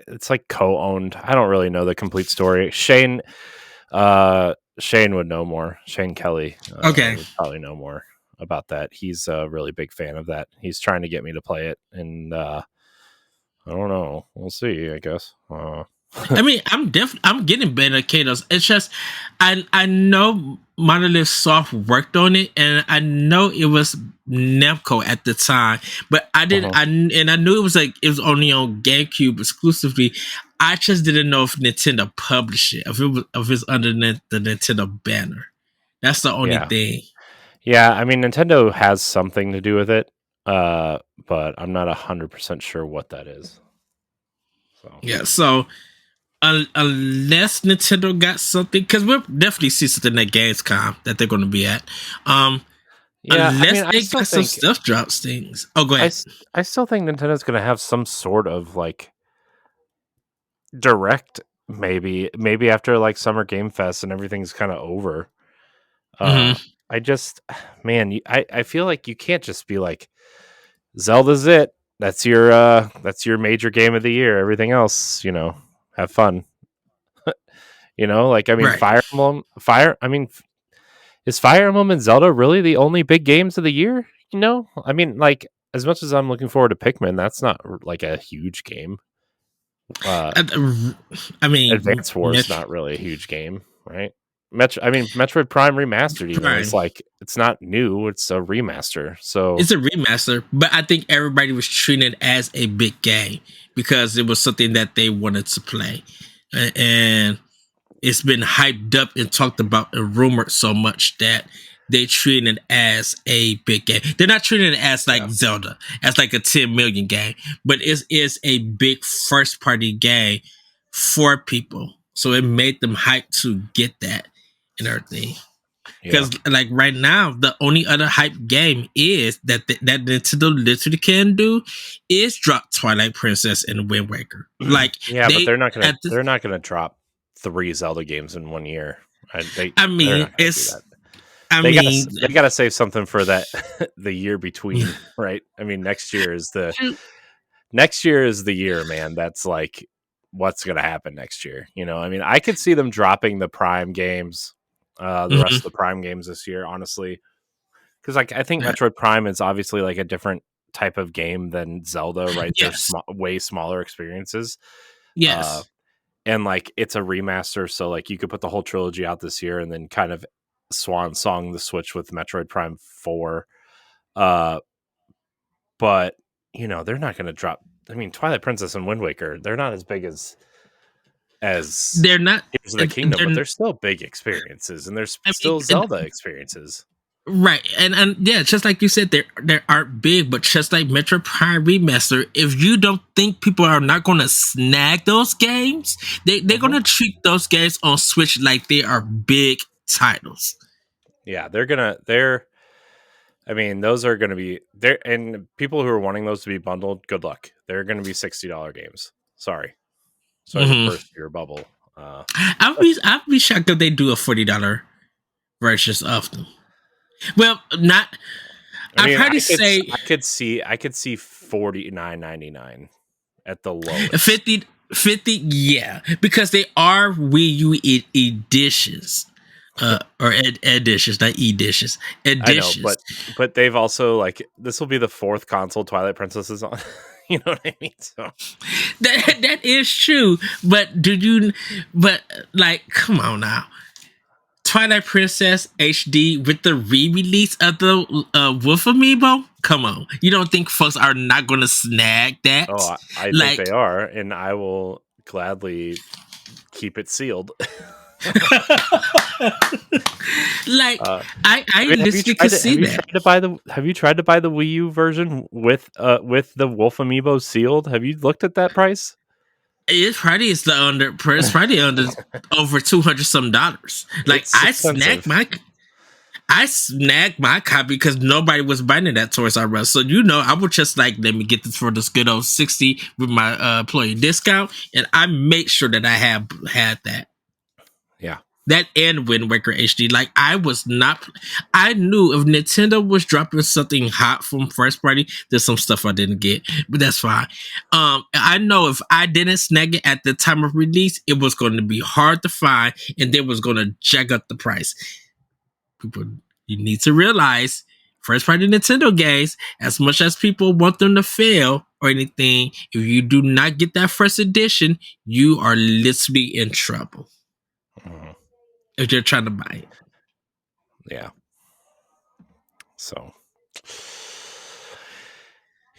[SPEAKER 2] it's like co-owned. I don't really know the complete story. Shane would know more. Shane Kelly
[SPEAKER 1] Okay.
[SPEAKER 2] would probably know more about that. He's a really big fan of that. He's trying to get me to play it, and I don't know. We'll see, I guess.
[SPEAKER 1] I mean, I'm getting better at Kados. It's just I know Monolith Soft worked on it, and I know it was Namco at the time, but I didn't. I knew it was only on GameCube exclusively. I just didn't know if Nintendo published it, if it's under the Nintendo banner. That's the only thing.
[SPEAKER 2] Yeah, I mean, Nintendo has something to do with it, but I'm not 100% sure what that is. So
[SPEAKER 1] yeah, so. Unless Nintendo got something, because we'll definitely see something at Gamescom that they're going to be at. Unless they got some stuff drops things. Oh, go ahead.
[SPEAKER 2] I still think Nintendo's going to have some sort of like direct, maybe after like Summer Game Fest and everything's kind of over. I just, man, I feel like you can't just be like, Zelda's it. That's your major game of the year. Everything else, have fun. Like, I mean, right. Is Fire Emblem and Zelda really the only big games of the year? I mean, like, as much as I'm looking forward to Pikmin, that's not like a huge game.
[SPEAKER 1] I mean,
[SPEAKER 2] Advance Wars is not really a huge game, right? Metroid Prime Remastered, even it's like it's not new; it's a remaster. So
[SPEAKER 1] it's a remaster, but I think everybody was treating it as a big game because it was something that they wanted to play, and it's been hyped up and talked about and rumored so much that they treat it as a big game. They're not treating it as like Zelda, as like a 10 million game, but it is a big first party game for people. So it made them hype to get that and everything. Because like right now, the only other hype game is that Nintendo literally can do is drop Twilight Princess and Wind Waker. Like,
[SPEAKER 2] but they're not gonna drop 3 Zelda games in 1 year. They gotta save something for that the year between, right? I mean, next year is the year, man. That's like what's gonna happen next year. I mean, I could see them dropping the Prime games, the rest of the Prime games this year, honestly, because like I think Metroid Prime is obviously like a different type of game than Zelda, right?
[SPEAKER 1] Yes.
[SPEAKER 2] They're way smaller experiences.
[SPEAKER 1] Yes.
[SPEAKER 2] And like it's a remaster, so like you could put the whole trilogy out this year and then kind of swan song the Switch with Metroid Prime 4. But they're not going to drop. I mean, Twilight Princess and Wind Waker, they're not as big as
[SPEAKER 1] they're not
[SPEAKER 2] Tears of the Kingdom, but they're still big experiences, and there's still Zelda experiences.
[SPEAKER 1] Right, and yeah, just like you said, they aren't big, but just like Metro Prime Remaster, if you don't think people are not going to snag those games, they're going to treat those games on Switch like they are big titles.
[SPEAKER 2] Yeah, I mean, those are going to be there, and people who are wanting those to be bundled, good luck. They're going to be $60 games. Sorry to
[SPEAKER 1] Hmm.
[SPEAKER 2] burst your bubble.
[SPEAKER 1] I'd be shocked if they do a $40 versions of them. Well, not.
[SPEAKER 2] I
[SPEAKER 1] I'd
[SPEAKER 2] mean,
[SPEAKER 1] probably say
[SPEAKER 2] I could see $49.99 at the lowest.
[SPEAKER 1] 50, yeah, because they are Wii U editions, or editions, not editions,
[SPEAKER 2] I know,
[SPEAKER 1] editions.
[SPEAKER 2] but they've also this will be the fourth console Twilight Princess is on. You know what I mean? So
[SPEAKER 1] That is true, but But like, come on now. Twilight Princess HD with the re-release of the Wolf Amiibo? Come on. You don't think folks are not going to snag that?
[SPEAKER 2] I think they are, and I will gladly keep it sealed.
[SPEAKER 1] I literally could see that.
[SPEAKER 2] Have you tried to buy the Wii U version with the Wolf Amiibo sealed? Have you looked at that price?
[SPEAKER 1] It's probably under over $200 some dollars. Like
[SPEAKER 2] It's expensive.
[SPEAKER 1] I snagged my copy because nobody was buying it at Toys R Us. So I would just let me get this for this good old 60 with my employee discount, and I made sure that I had that.
[SPEAKER 2] Yeah.
[SPEAKER 1] That and Wind Waker HD. Like I knew if Nintendo was dropping something hot from first party, there's some stuff I didn't get, but that's fine. I know if I didn't snag it at the time of release, it was going to be hard to find, and they was going to jack up the price. People, you need to realize first party Nintendo games, as much as people want them to fail or anything, if you do not get that first edition, you are literally in trouble.
[SPEAKER 2] Mm-hmm.
[SPEAKER 1] If you're trying to buy it.
[SPEAKER 2] Yeah. So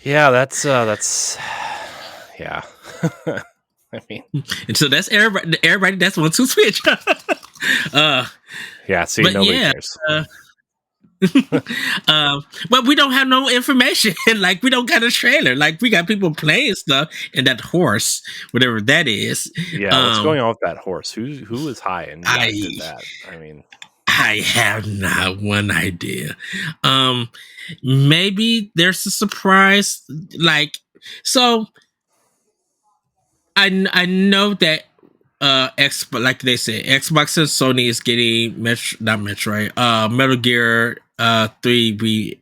[SPEAKER 2] yeah, that's yeah. I mean,
[SPEAKER 1] and so that's everybody that's one to Switch.
[SPEAKER 2] Yeah, see, nobody cares.
[SPEAKER 1] But we don't have no information. Like we don't got a trailer. Like we got people playing stuff and that horse, whatever that is.
[SPEAKER 2] Yeah, what's going on with that horse? Who is high and did that? I mean,
[SPEAKER 1] I have not one idea. Maybe there's a surprise. Like so, I know that like they say, Xbox and Sony is getting Metal Gear 3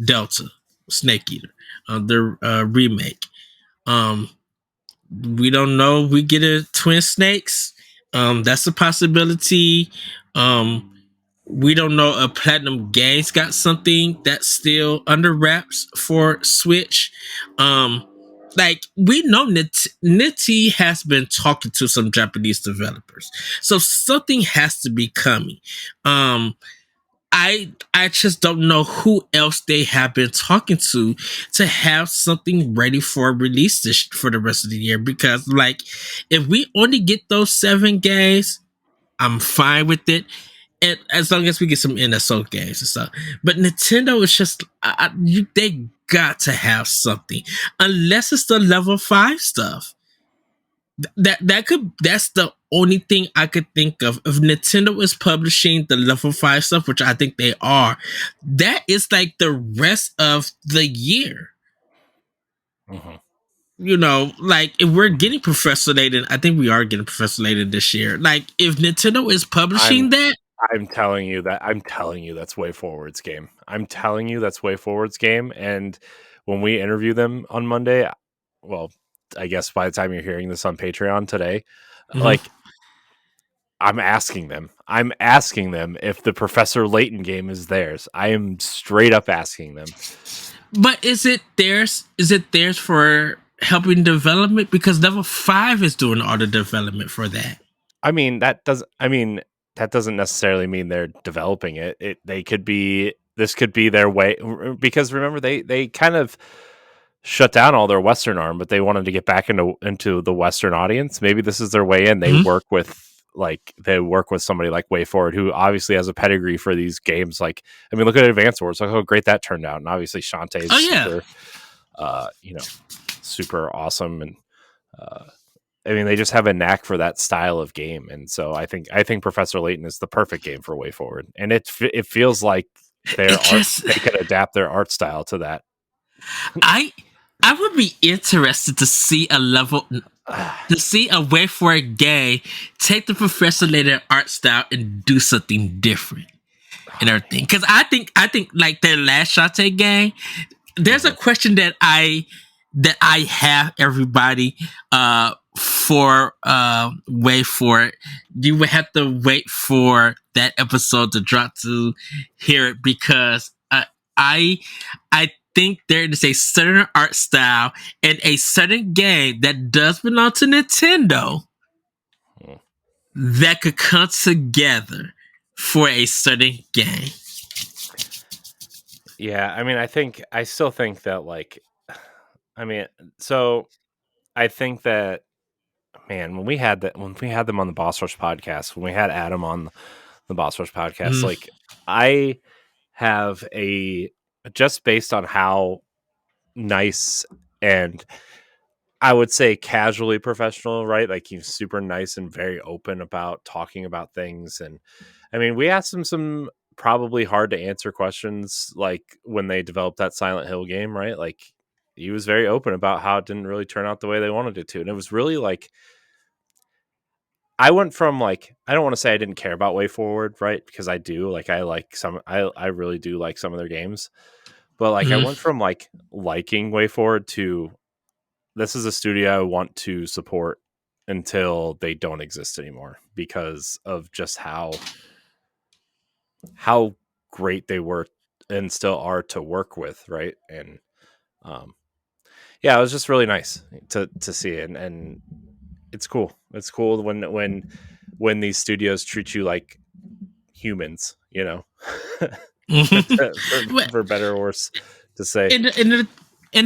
[SPEAKER 1] Delta Snake Eater, the remake. We don't know if we get a Twin Snakes. That's a possibility. We don't know if Platinum Games got something that's still under wraps for Switch. Like we know Nitty has been talking to some Japanese developers, so something has to be coming. I just don't know who else they have been talking to have something ready for release for the rest of the year. Because like, if we only get those 7 games, I'm fine with it. And as long as we get some NSO games and stuff. But Nintendo is just, they got to have something. Unless it's the level 5 stuff. That's the only thing I could think of. If Nintendo is publishing the level 5 stuff, which I think they are, that is like the rest of the year.
[SPEAKER 2] Mm-hmm.
[SPEAKER 1] Like if we're getting Professor Layton, I think we are getting Professor Layton this year. Like if Nintendo is publishing that,
[SPEAKER 2] I'm telling you that's Way Forward's game. I'm telling you that's Way Forward's game. And when we interview them on Monday, well, I guess by the time you're hearing this on Patreon today, like I'm asking them if the Professor Layton game is theirs. I am straight up asking them.
[SPEAKER 1] But is it theirs? Is it theirs for helping development? Because level 5 is doing all the development for that.
[SPEAKER 2] I mean, that doesn't necessarily mean they're developing it. This could be their way, because remember they kind of shut down all their Western arm, but they wanted to get back into the Western audience. Maybe this is their way in. They work with somebody like Way Forward, who obviously has a pedigree for these games. Like, I mean, look at Advance Wars, like how great that turned out. And obviously Shantae's super awesome. And, I mean, they just have a knack for that style of game. And so I think Professor Layton is the perfect game for Way Forward. And it feels like their
[SPEAKER 1] It
[SPEAKER 2] art,
[SPEAKER 1] just
[SPEAKER 2] they could adapt their art style to that.
[SPEAKER 1] I I would be interested to see a level to see a way for a game take the professor later art style and do something different and everything. Because I think like their last Shantae game, there's a question that I have everybody for wait for it. You would have to wait for that episode to drop to hear it because I I think there is a certain art style and a certain game that does belong to Nintendo
[SPEAKER 2] Hmm.
[SPEAKER 1] that could come together for a certain game.
[SPEAKER 2] Yeah, I mean, I still think that like, I mean, so I think that man, when we had them on the Boss Rush podcast, when we had Adam on the Boss Rush podcast,
[SPEAKER 1] Mm.
[SPEAKER 2] like I have a just based on how nice and I would say casually professional, right? Like he's super nice and very open about talking about things. And I mean, we asked him some probably hard to answer questions like when they developed that Silent Hill game, right? Like he was very open about how it didn't really turn out the way they wanted it to. And it was really like I went from like I don't want to say I didn't care about Way Forward, right? Because I do. Like I really do like some of their games. But like I
[SPEAKER 1] Mm.
[SPEAKER 2] went from like liking Way Forward to this is a studio I want to support until they don't exist anymore because of just how great they were and still are to work with, right? And um yeah, it was just really nice to see it and it's cool. It's cool when these studios treat you like humans, you know.
[SPEAKER 1] Well,
[SPEAKER 2] For better or worse to say.
[SPEAKER 1] and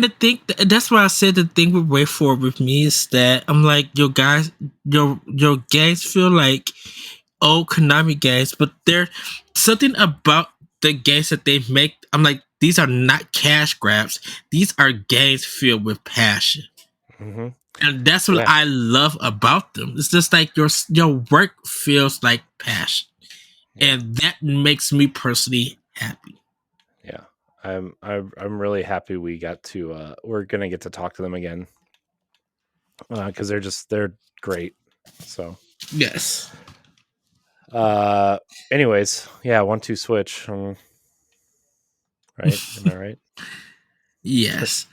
[SPEAKER 1] the thing that's why I said the thing with Way Forward with me is that I'm like your games feel like old Konami games, but there's something about the games that they make. I'm like, these are not cash grabs. These are games filled with passion.
[SPEAKER 2] Mm-hmm.
[SPEAKER 1] And that's what
[SPEAKER 2] Yeah.
[SPEAKER 1] I love about them. It's just like your work feels like passion.
[SPEAKER 2] Yeah.
[SPEAKER 1] And that makes me personally happy.
[SPEAKER 2] Yeah. I'm really happy we got to we're gonna get to talk to them again because they're great. So
[SPEAKER 1] Yes.
[SPEAKER 2] anyways, yeah, 1-2 switch. Right? Am I right?
[SPEAKER 1] Yes.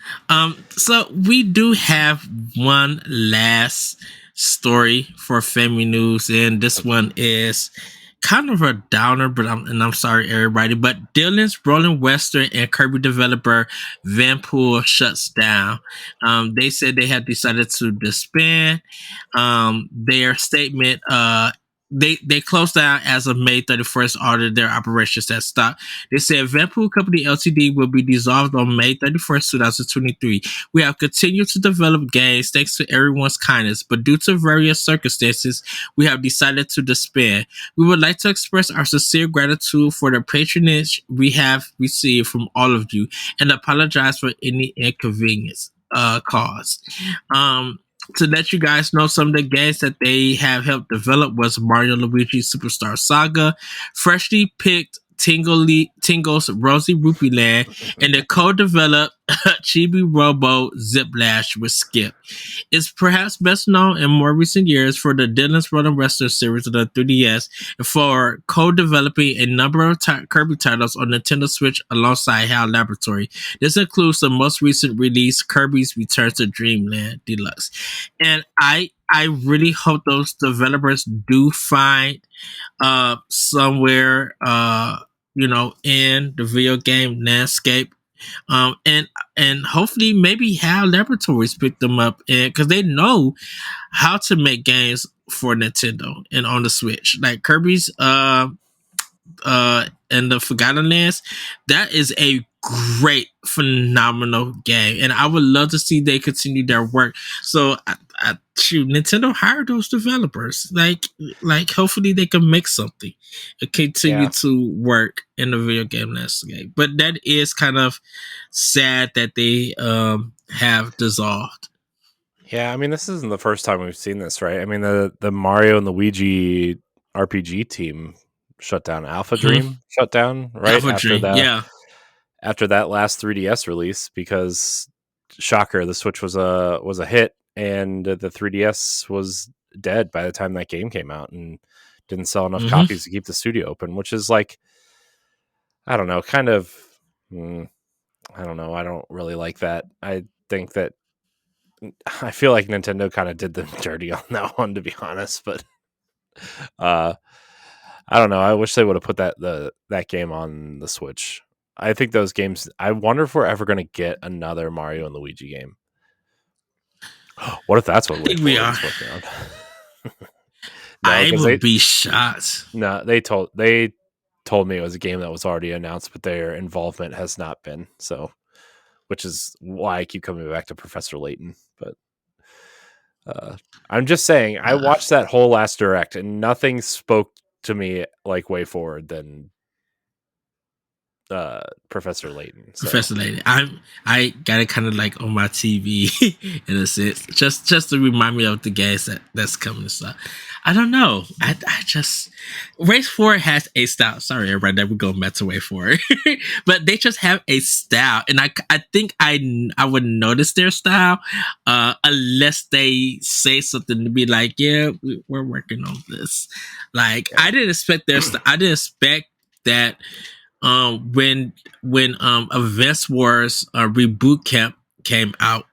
[SPEAKER 1] So we do have one last story for Family News, and this one is kind of a downer, but I'm sorry everybody. But Dylan's Rolling Western and Kirby developer Vanpool shuts down. They said they have decided to disband. Their statement they closed down as of May 31st. All of their operations that stopped. They said Vanpool Company Ltd will be dissolved on May 31st, 2023. We have continued to develop games thanks to everyone's kindness, but due to various circumstances, we have decided to disband. We would like to express our sincere gratitude for the patronage we have received from all of you and apologize for any inconvenience caused. To let you guys know, some of the games that they have helped develop was Mario Luigi Superstar Saga, freshly picked Tingle's Rosy Rupee Land, and the co-developed Chibi Robo Ziplash with Skip. It's perhaps best known in more recent years for the Dylan's Rolling Western series of the 3DS and for co-developing a number of Kirby titles on Nintendo Switch alongside HAL Laboratory. This includes the most recent release, Kirby's Return to Dreamland Deluxe. And I really hope those developers do find somewhere in the video game landscape and hopefully maybe HAL Laboratories pick them up and because they know how to make games for Nintendo and on the Switch like Kirby's and the Forgotten Lands. That is a great, phenomenal game, and I would love to see they continue their work. So, Nintendo hire those developers. Like, hopefully they can make something and continue
[SPEAKER 2] Yeah.
[SPEAKER 1] to work in the video game landscape. But that is kind of sad that they have dissolved.
[SPEAKER 2] Yeah, I mean this isn't the first time we've seen this, right? I mean the Mario and Luigi RPG team shut down. Alpha Dream shut down right
[SPEAKER 1] Alpha Dream, yeah.
[SPEAKER 2] after that last 3DS release, because shocker, the Switch was a hit and the 3DS was dead by the time that game came out and didn't sell enough copies to keep the studio open, which is like, I don't know, kind of I don't know, I don't really like that. I think that I feel like Nintendo kind of did them dirty on that one, to be honest, but I don't know. I wish they would have put that game on the Switch. I think those games. I wonder if we're ever going to get another Mario and Luigi game. What if that's what
[SPEAKER 1] we are
[SPEAKER 2] working on?
[SPEAKER 1] No, I would be shocked.
[SPEAKER 2] No, they told me it was a game that was already announced, but their involvement has not been. So, which is why I keep coming back to Professor Layton. But I'm just saying, I watched that whole last Direct, and nothing spoke to me like way forward than Professor Layton. So.
[SPEAKER 1] Professor Layton. I got it kind of like on my TV in a sense, just to remind me of the games that's coming and stuff. I don't know. I just Race 4 has a style. Sorry, everybody, that we're going back to Race 4, but they just have a style, and I think I would notice their style unless they say something to be like, yeah, we're working on this. Like I didn't expect their style. I didn't expect that. When Advance Wars Reboot Camp came out,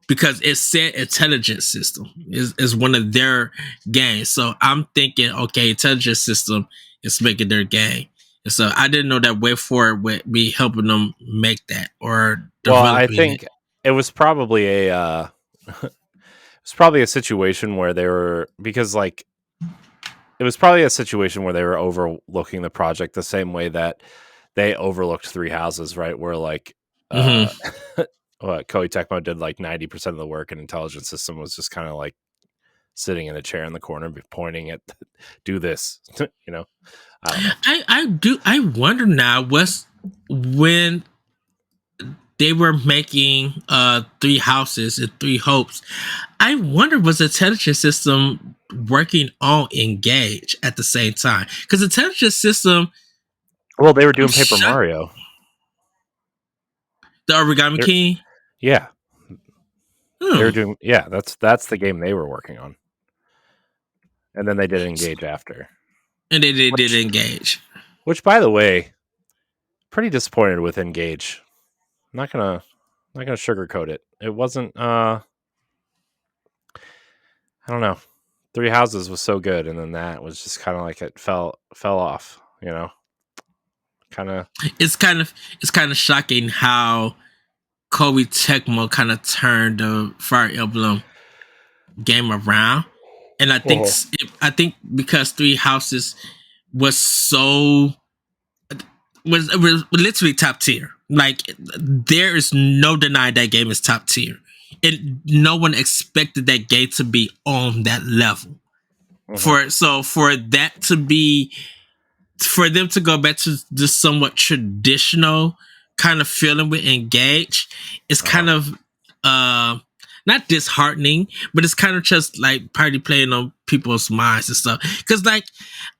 [SPEAKER 1] because it said Intelligence System is one of their games. So I'm thinking, okay, Intelligence System is making their game. And so I didn't know that Way Forward would be helping them make that or developing.
[SPEAKER 2] Well, I think it was probably a situation where they were, because like it was probably a situation where they were overlooking the project the same way that they overlooked Three Houses, right? Where like Koei Tecmo did like 90% of the work, and Intelligence System was just kind of like sitting in a chair in the corner, pointing at, do this, you know.
[SPEAKER 1] I don't know. I wonder now, was when they were making Three Houses and Three Hopes, I wonder, was Intelligence System working on Engage at the same time? Because Intelligence System,
[SPEAKER 2] well, they were doing Paper Mario,
[SPEAKER 1] the Origami King.
[SPEAKER 2] Yeah, they were doing. Yeah, that's the game they were working on, and then they did Engage after,
[SPEAKER 1] and they did Engage.
[SPEAKER 2] Which, by the way, pretty disappointed with Engage. I'm not gonna sugarcoat it. It wasn't. I don't know. Three Houses was so good, and then that was just kind of like it fell off. You know,
[SPEAKER 1] It's kind of shocking how Koei Tecmo kind of turned the Fire Emblem game around, and I think because Three Houses was literally top tier. Like there is no denying that game is top tier, and no one expected that game to be on that level. For that to be, for them to go back to the somewhat traditional kind of feeling with Engage, it's kind of not disheartening, but it's kind of just like party playing on people's minds and stuff. Because like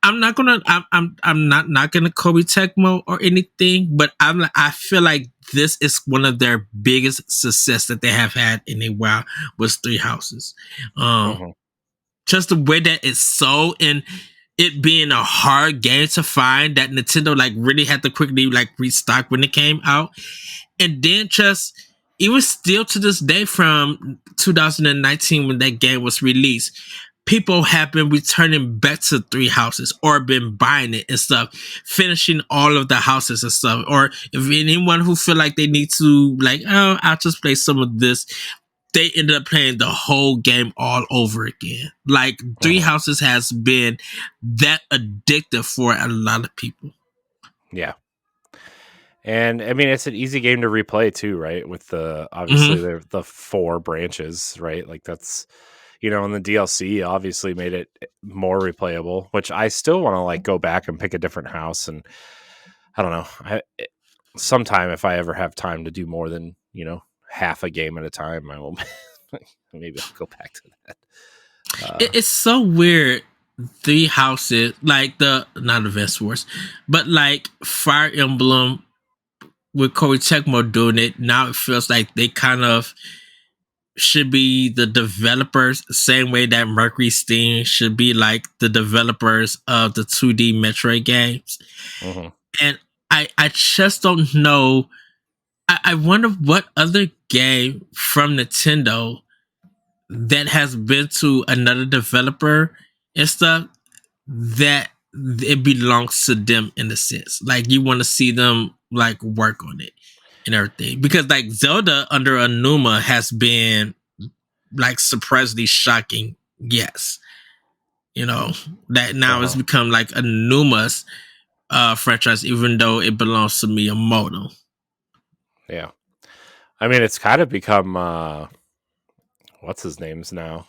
[SPEAKER 1] I'm not knocking Koei Tecmo or anything, but I feel like this is one of their biggest success that they have had in a while was Three Houses. Just the way that it's sold, and it being a hard game to find, that Nintendo like really had to quickly like restock when it came out. And then just even still to this day, from 2019 when that game was released, people have been returning back to Three Houses or been buying it and stuff, finishing all of the houses and stuff. Or if anyone who feel like they need to like, oh, I'll just play some of this, they ended up playing the whole game all over again. Like Three Houses has been that addictive for a lot of people.
[SPEAKER 2] Yeah. And I mean, it's an easy game to replay too, right? With the, obviously the 4 branches, right? Like that's, you know, and the DLC obviously made it more replayable, which I still want to like go back and pick a different house. And I don't know, sometime if I ever have time to do more than, you know, half a game at a time, I will maybe I'll go back to that.
[SPEAKER 1] It's so weird three houses, like the not the Vest Wars, but like Fire Emblem with Koei Tecmo doing it. Now it feels like they kind of should be the developers, same way that Mercury Steam should be like the developers of the 2D Metroid games.
[SPEAKER 2] Mm-hmm.
[SPEAKER 1] And I just don't know. I wonder what other game from Nintendo that has been to another developer and stuff that it belongs to them in a sense. Like you want to see them like work on it and everything. Because like Zelda under Anuma has been like surprisingly shocking. Yes. You know, that now it's
[SPEAKER 2] Uh-huh.
[SPEAKER 1] become like a Numa's franchise, even though it belongs to Miyamoto.
[SPEAKER 2] Yeah. I mean, it's kind of become what's his name's now?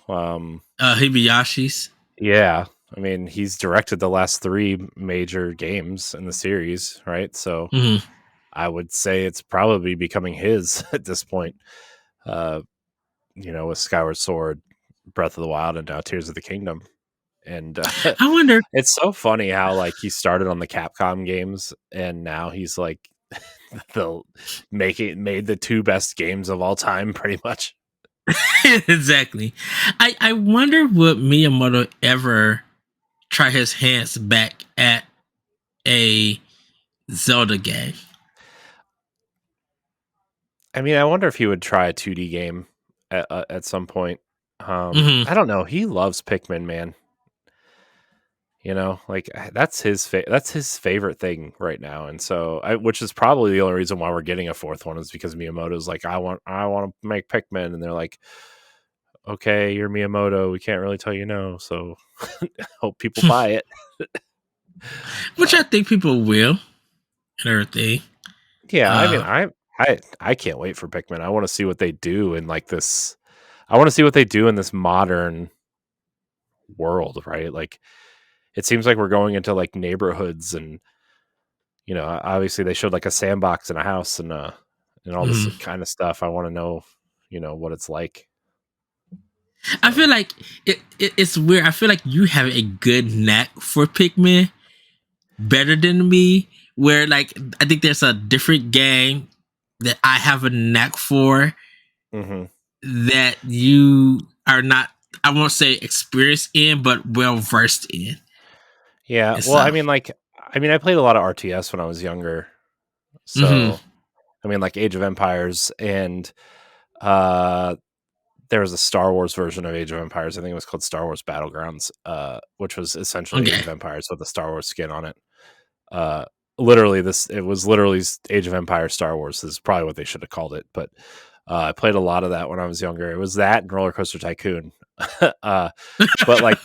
[SPEAKER 1] Hibiyashi's.
[SPEAKER 2] Yeah. I mean, he's directed the last three major games in the series, right? So
[SPEAKER 1] Mm-hmm.
[SPEAKER 2] I would say it's probably becoming his at this point. With Skyward Sword, Breath of the Wild, and now Tears of the Kingdom. And
[SPEAKER 1] I wonder.
[SPEAKER 2] it's so funny how like he started on the Capcom games, and now he's like made the two best games of all time, pretty much.
[SPEAKER 1] Exactly. I wonder would Miyamoto ever try his hands back at a Zelda game.
[SPEAKER 2] I mean, I wonder if he would try a 2D game at some point.
[SPEAKER 1] Mm-hmm.
[SPEAKER 2] I don't know. He loves Pikmin, man. Like that's his favorite thing right now, and so which is probably the only reason why we're getting a fourth one is because Miyamoto's like, I want to make Pikmin, and they're like, okay, you're Miyamoto, we can't really tell you no, so hope people buy it.
[SPEAKER 1] Which I think people will and everything.
[SPEAKER 2] Yeah, I mean, I can't wait for Pikmin. I want to see what they do in like this. I want to see what they do in this modern world, right? Like, it seems like we're going into like neighborhoods, and obviously they showed like a sandbox in a house and all this kind of stuff. I want to know, what it's like.
[SPEAKER 1] So. I feel like it's weird. I feel like you have a good knack for Pikmin, better than me. Where like I think there's a different game that I have a knack for that you are not. I won't say experienced in, but well versed in.
[SPEAKER 2] Yeah, well, I mean, I played a lot of RTS when I was younger, so I mean, like Age of Empires, and there was a Star Wars version of Age of Empires. I think it was called Star Wars Battlegrounds, which was essentially Age of Empires with a Star Wars skin on it. It was literally Age of Empires Star Wars. This is probably what they should have called it, but I played a lot of that when I was younger. It was that and Roller Coaster Tycoon. But like,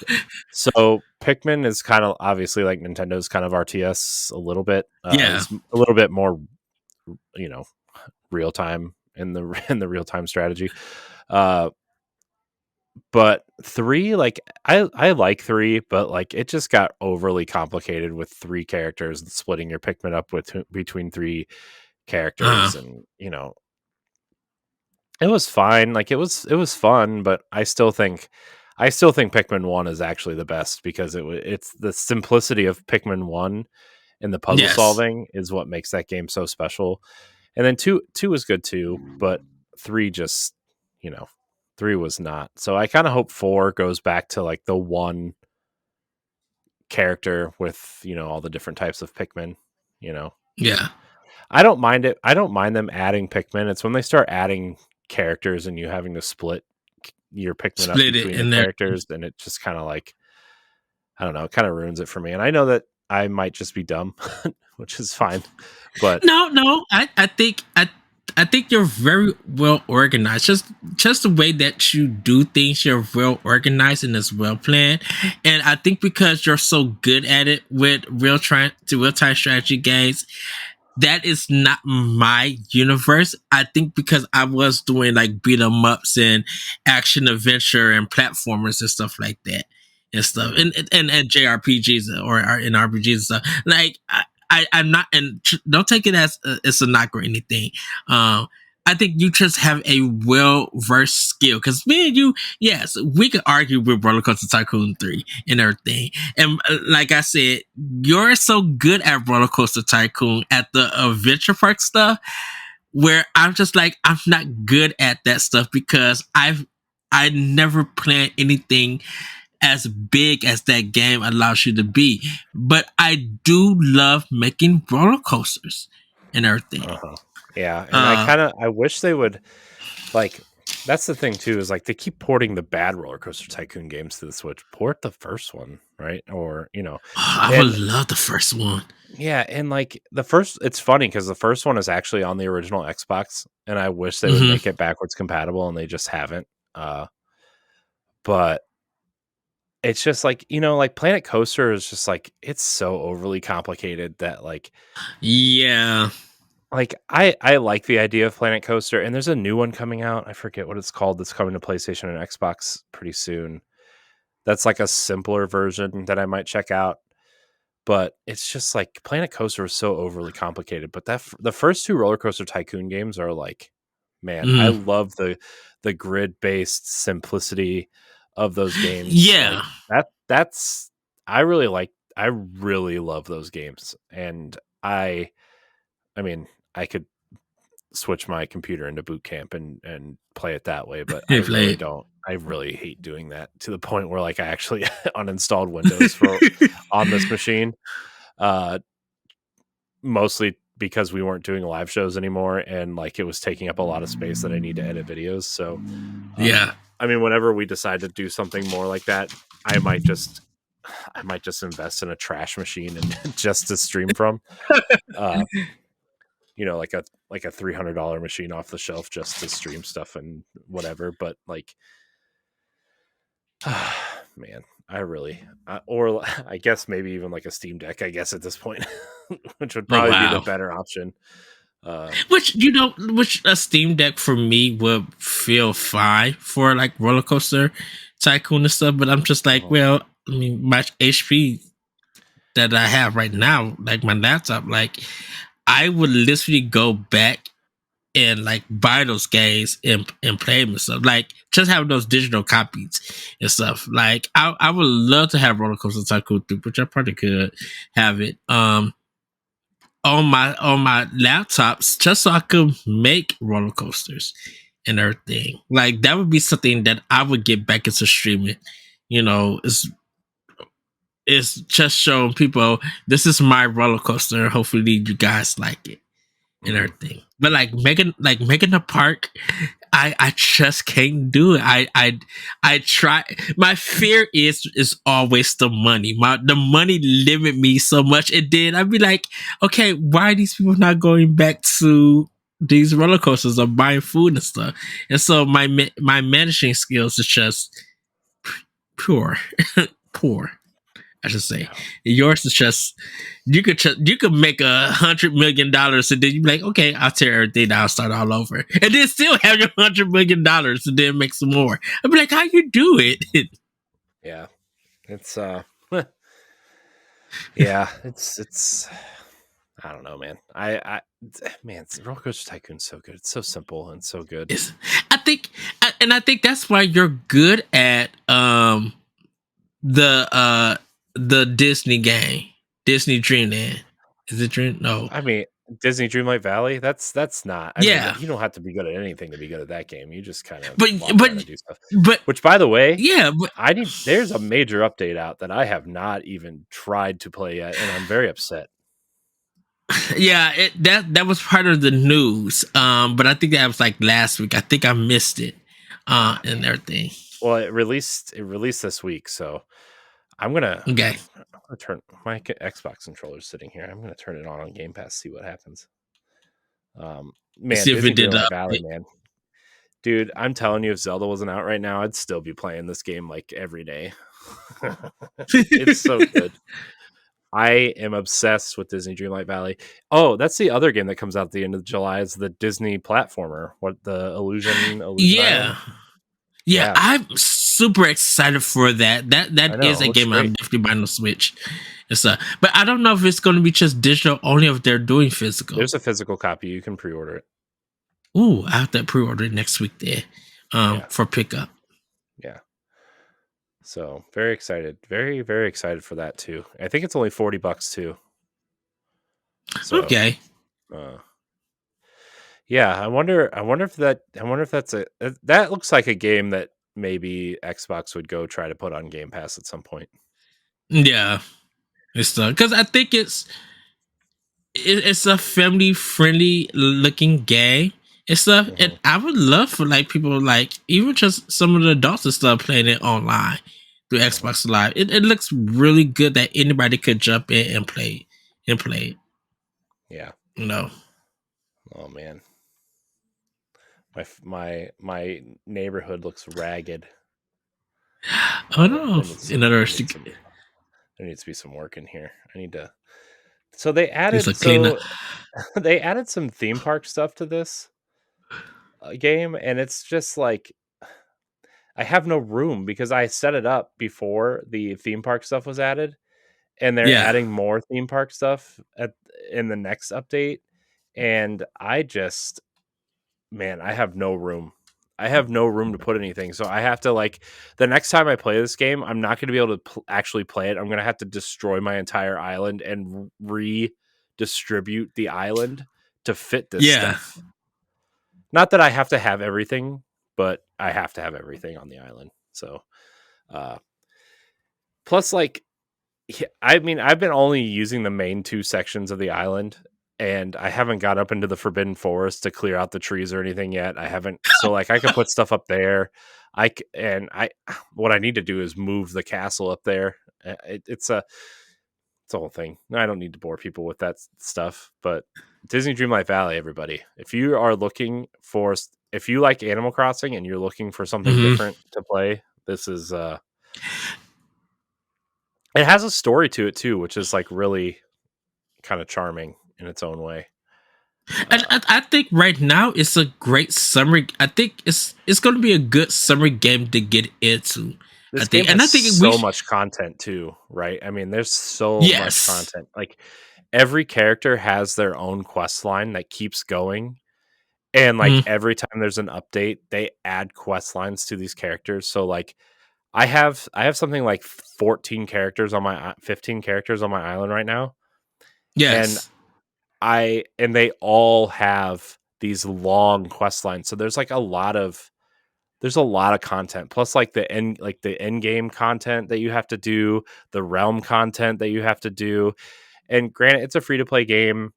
[SPEAKER 2] so Pikmin is kind of obviously like Nintendo's kind of RTS a little bit. It's a little bit more, real time in the real time strategy. But 3, like I like 3, but like it just got overly complicated with 3 characters and splitting your Pikmin up between 3 characters, and it was fine. Like it was fun, but I still think Pikmin 1 is actually the best because it's the simplicity of Pikmin 1 and the puzzle solving is what makes that game so special. And then 2 is good too, but 3 just, 3 was not. So I kind of hope 4 goes back to like the one character with, all the different types of Pikmin,
[SPEAKER 1] Yeah.
[SPEAKER 2] I don't mind it. I don't mind them adding Pikmin. It's when they start adding characters and you having to split your Pikmin up between the characters, and it just kind of like, I don't know, it kind of ruins it for me. And I know that I might just be dumb, which is fine. But
[SPEAKER 1] no, I think you're very well organized. Just the way that you do things, you're well organized and it's well planned. And I think because you're so good at it with real time strategy games, that is not my universe. I think because I was doing like beat 'em ups and action adventure and platformers and stuff like that and stuff, and JRPGs or in RPGs and stuff. Like I'm not, and don't take it as it's a knock or anything. I think you just have a well versed skill. Because me and you, yes, we could argue with Roller Coaster Tycoon 3 and everything. And like I said, you're so good at Roller Coaster Tycoon at the adventure park stuff, where I'm just like, I'm not good at that stuff because I never planned anything as big as that game allows you to be. But I do love making roller coasters and everything.
[SPEAKER 2] Yeah, and I wish they would, like, that's the thing too, is like they keep porting the bad Roller Coaster Tycoon games to the Switch. Port the first one, right? Or
[SPEAKER 1] I would love the first one.
[SPEAKER 2] Yeah, and like the first, it's funny because the first one is actually on the original Xbox, and I wish they would make it backwards compatible, and they just haven't. But it's just like, like Planet Coaster is just like, it's so overly complicated that like,
[SPEAKER 1] yeah,
[SPEAKER 2] like I like the idea of Planet Coaster, and there's a new one coming out. I forget what it's called. That's coming to PlayStation and Xbox pretty soon. That's like a simpler version that I might check out. But it's just like Planet Coaster is so overly complicated. But the first two Roller Coaster Tycoon games are like, man, I love the grid based simplicity of those games.
[SPEAKER 1] Yeah,
[SPEAKER 2] like, I really love those games, and I mean, I could switch my computer into Boot Camp and play it that way, but I really don't. I really hate doing that to the point where like I actually uninstalled Windows on this machine, mostly because we weren't doing live shows anymore, and like it was taking up a lot of space that I need to edit videos. So
[SPEAKER 1] yeah.
[SPEAKER 2] I mean, whenever we decide to do something more like that, I might just invest in a trash machine and just to stream from. Like a $300 machine off the shelf just to stream stuff and whatever. But like, man, or I guess maybe even like a Steam Deck, I guess at this point, which would probably be the better option.
[SPEAKER 1] Which a Steam Deck for me would feel fine for like Roller Coaster Tycoon and stuff. But I'm just like, well, I mean, my HP that I have right now, like my laptop, like I would literally go back and like buy those games and play them and stuff. Like just have those digital copies and stuff. Like I would love to have Roller Coaster Tycoon 3, which I probably could have it on my laptops just so I could make roller coasters and everything. Like that would be something that I would get back into streaming. It's just showing people this is my roller coaster. Hopefully you guys like it and everything. But like making a park, I just can't do it. I try. My fear is always the money. The money limit me so much. And then I'd be like, okay, why are these people not going back to these roller coasters or buying food and stuff? And so my managing skills is just poor. I should say. Yours is just you could make $100 million and then you be like, okay, I'll tear everything down, start all over, and then still have your $100 million and then make some more. I'd be like, how you do it?
[SPEAKER 2] Yeah, it's yeah, it's I don't know, man. Man, Roller Coaster Tycoon's so good. It's so simple and so good.
[SPEAKER 1] I think that's why you're good at the Disney game, Disney Dreamland. Is it Dream? No,
[SPEAKER 2] I mean Disney Dreamlight Valley. That's not. I mean, you don't have to be good at anything to be good at that game. You just kind of
[SPEAKER 1] but
[SPEAKER 2] do stuff. Which, by the way,
[SPEAKER 1] yeah, but
[SPEAKER 2] there's a major update out that I have not even tried to play yet, and I'm very upset.
[SPEAKER 1] Yeah, that was part of the news. But I think that was like last week. I think I missed it. And everything.
[SPEAKER 2] Well, it released this week, so I'm gonna turn my Xbox controller sitting here. I'm gonna turn it on Game Pass, see what happens. Man,
[SPEAKER 1] see if it did
[SPEAKER 2] Valley, man. Dude, I'm telling you, if Zelda wasn't out right now, I'd still be playing this game like every day. It's so good. I am obsessed with Disney Dreamlight Valley. Oh, that's the other game that comes out at the end of July. Is the Disney platformer? What, the Illusion
[SPEAKER 1] yeah. Yeah, I'm super excited for that. That is a game I'm definitely buying on Switch. But I don't know if it's going to be just digital only if they're doing physical.
[SPEAKER 2] There's a physical copy. You can pre-order it.
[SPEAKER 1] Ooh, I have that pre-order next week there,
[SPEAKER 2] Yeah.
[SPEAKER 1] for pickup.
[SPEAKER 2] Yeah. So very excited. Very, very excited for that too. I think it's only $40 too. So
[SPEAKER 1] Okay.
[SPEAKER 2] Yeah, I wonder if that's that looks like a game that maybe Xbox would go try to put on Game Pass at some point.
[SPEAKER 1] Yeah, it's because I think it's a family friendly looking game and stuff, and
[SPEAKER 2] Mhm.
[SPEAKER 1] I would love for like people like even just some of the adults and stuff playing it online through
[SPEAKER 2] Mhm.
[SPEAKER 1] Xbox Live. It looks really good that anybody could jump in and play.
[SPEAKER 2] Yeah.
[SPEAKER 1] You know.
[SPEAKER 2] Oh man. My neighborhood looks ragged.
[SPEAKER 1] Oh no!
[SPEAKER 2] There needs
[SPEAKER 1] In other
[SPEAKER 2] there
[SPEAKER 1] words,
[SPEAKER 2] needs some there needs to be some work in here. I need to So they
[SPEAKER 1] it's a
[SPEAKER 2] added
[SPEAKER 1] cleaner.
[SPEAKER 2] they added some theme park stuff to this game, and it's just like I have no room because I set it up before the theme park stuff was added, and they're
[SPEAKER 1] Yeah.
[SPEAKER 2] adding more theme park stuff in the next update, and I just man, I have no room. I have no room to put anything, so I have to like the next time I play this game, I'm not going to be able to actually play it. I'm going to have to destroy my entire island and redistribute the island to fit this
[SPEAKER 1] Yeah.
[SPEAKER 2] stuff. Not that I have to have everything, but I have to have everything on the island. So, uh, plus, like, I mean, I've been only using the main two sections of the island, and I haven't got up into the Forbidden Forest to clear out the trees or anything yet. I haven't, so like, I could put stuff up there. What I need to do is move the castle up there. It's a whole thing. I don't need to bore people with that stuff, but Disney Dreamlight Valley, everybody, if you are looking for, if you like Animal Crossing and you're looking for something
[SPEAKER 1] Mm-hmm.
[SPEAKER 2] different to play, this is it has a story to it too, which is like really kind of charming in its own way.
[SPEAKER 1] And I think right now it's a great summer. I think it's going to be a good summer game to get into. I
[SPEAKER 2] This game
[SPEAKER 1] think, and
[SPEAKER 2] has
[SPEAKER 1] I think we.
[SPEAKER 2] so much content too, right? I mean, there's so much
[SPEAKER 1] Yes.
[SPEAKER 2] content. Like every character has their own quest line that keeps going. And like
[SPEAKER 1] Mm,
[SPEAKER 2] every time there's an update, they add quest lines to these characters. So like I have something like 14 characters on my 15 characters on my island right now. And
[SPEAKER 1] yes.
[SPEAKER 2] and they all have these long quest lines. So there's a lot of content. Plus the end game content that you have to do, the realm content that you have to do. And granted, it's a free to play game,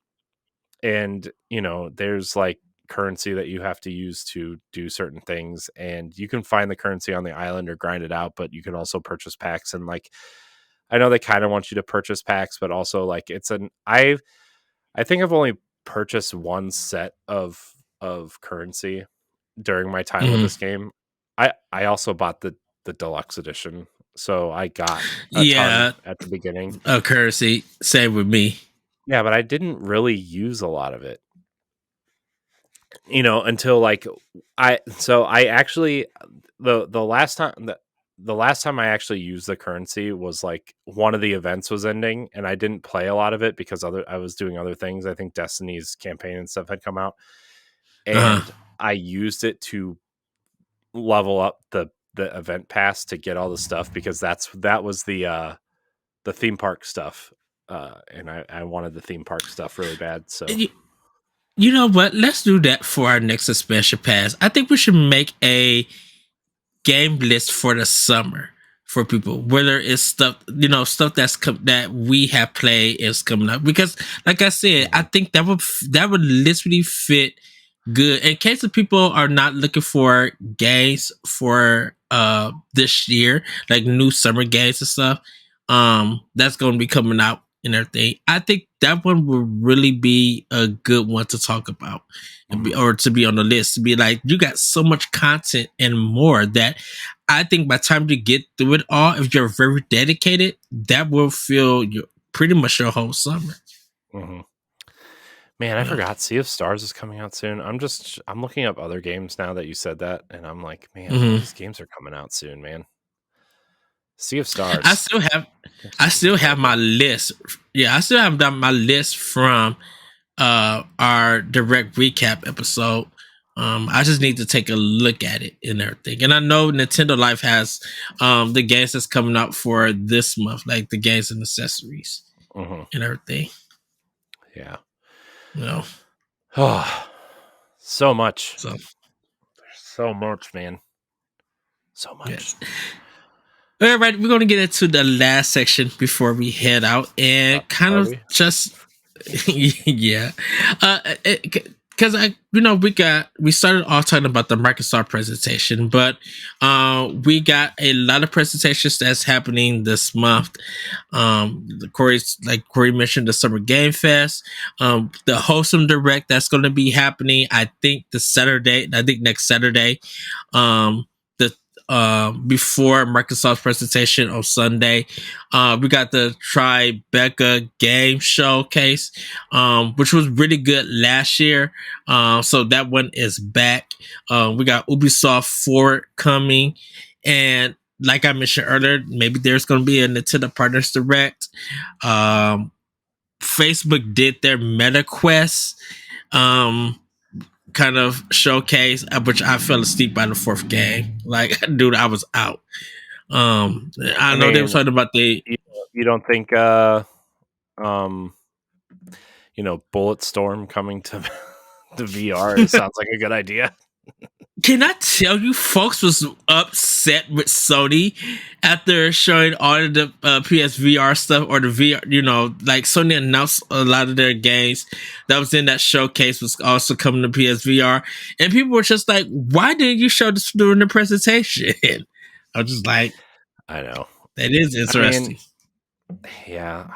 [SPEAKER 2] and there's like currency that you have to use to do certain things, and you can find the currency on the island or grind it out, but you can also purchase packs. And like I know they kind of want you to purchase packs, but also like I think I've only purchased one set of currency during my time with
[SPEAKER 1] Mm,
[SPEAKER 2] this game. I also bought the deluxe edition, so I got a ton
[SPEAKER 1] yeah.
[SPEAKER 2] at the beginning.
[SPEAKER 1] Currency. Same with me.
[SPEAKER 2] Yeah, but I didn't really use a lot of it, until like I actually the last time the last time I actually used the currency was like one of the events was ending, and I didn't play a lot of it because I was doing other things. I think Destiny's campaign and stuff had come out,
[SPEAKER 1] Uh huh.
[SPEAKER 2] and I used it to level up the event pass to get all the stuff, because that was the theme park stuff, and I wanted the theme park stuff really bad. So
[SPEAKER 1] You know what? Let's do that for our next expansion pass. I think we should make a game list for the summer for people, whether it's stuff stuff that we have played is coming up, because like I said, I
[SPEAKER 2] Mhm.
[SPEAKER 1] think that would literally fit good in case the people are not looking for games for this year, like new summer games and stuff that's going to be coming out and everything. I think that one will really be a good one to talk about,
[SPEAKER 2] Mhm.
[SPEAKER 1] or to be on the list, to be like, you got so much content and more that I think by the time you get through it all, if you're very dedicated, that will fill your pretty much your whole summer.
[SPEAKER 2] Mhm. Man, I
[SPEAKER 1] You know?
[SPEAKER 2] forgot Sea of Stars is coming out soon. I'm looking up other games now that you said that, and I'm like, man, all
[SPEAKER 1] Mhm.
[SPEAKER 2] these games are coming out soon, man. Sea of
[SPEAKER 1] I
[SPEAKER 2] Stars.
[SPEAKER 1] still have
[SPEAKER 2] That's
[SPEAKER 1] I
[SPEAKER 2] gonna be
[SPEAKER 1] still have my
[SPEAKER 2] incredible.
[SPEAKER 1] list. Yeah, I still have my list from our direct recap episode I just need to take a look at it and everything. And I know Nintendo Life has the games that's coming out for this month, like the games and accessories
[SPEAKER 2] Mm-hmm.
[SPEAKER 1] and everything.
[SPEAKER 2] Yeah.
[SPEAKER 1] You know,
[SPEAKER 2] Oh, so much.
[SPEAKER 1] so
[SPEAKER 2] So much, man. So much.
[SPEAKER 1] yes. All right, we're gonna get into the last section before we head out, and kind
[SPEAKER 2] Are
[SPEAKER 1] of
[SPEAKER 2] we?
[SPEAKER 1] just yeah, because we started off talking about the Microsoft presentation, but we got a lot of presentations that's happening this month. Corey mentioned, the Summer Game Fest, the Wholesome Direct that's going to be happening. I think next Saturday. The Before Microsoft's presentation on Sunday, we got the Tribeca Game Showcase, which was really good last year. So that one is back. We got Ubisoft Forward coming, and like I mentioned earlier, maybe there's going to be a Nintendo Partners Direct. Facebook did their MetaQuest kind of showcase, which I fell asleep by the fourth game. Like, dude, I was out. I know they were talking about
[SPEAKER 2] you don't think um Bulletstorm coming to the VR sounds like a good idea.
[SPEAKER 1] Can I tell you, folks was upset with Sony after showing all of the PSVR stuff, or the VR. Like Sony announced a lot of their games that was in that showcase was also coming to PSVR, and people were just like, "Why didn't you show this during the presentation?" I was just like,
[SPEAKER 2] I know.
[SPEAKER 1] "That is
[SPEAKER 2] I mean,
[SPEAKER 1] interesting."
[SPEAKER 2] yeah,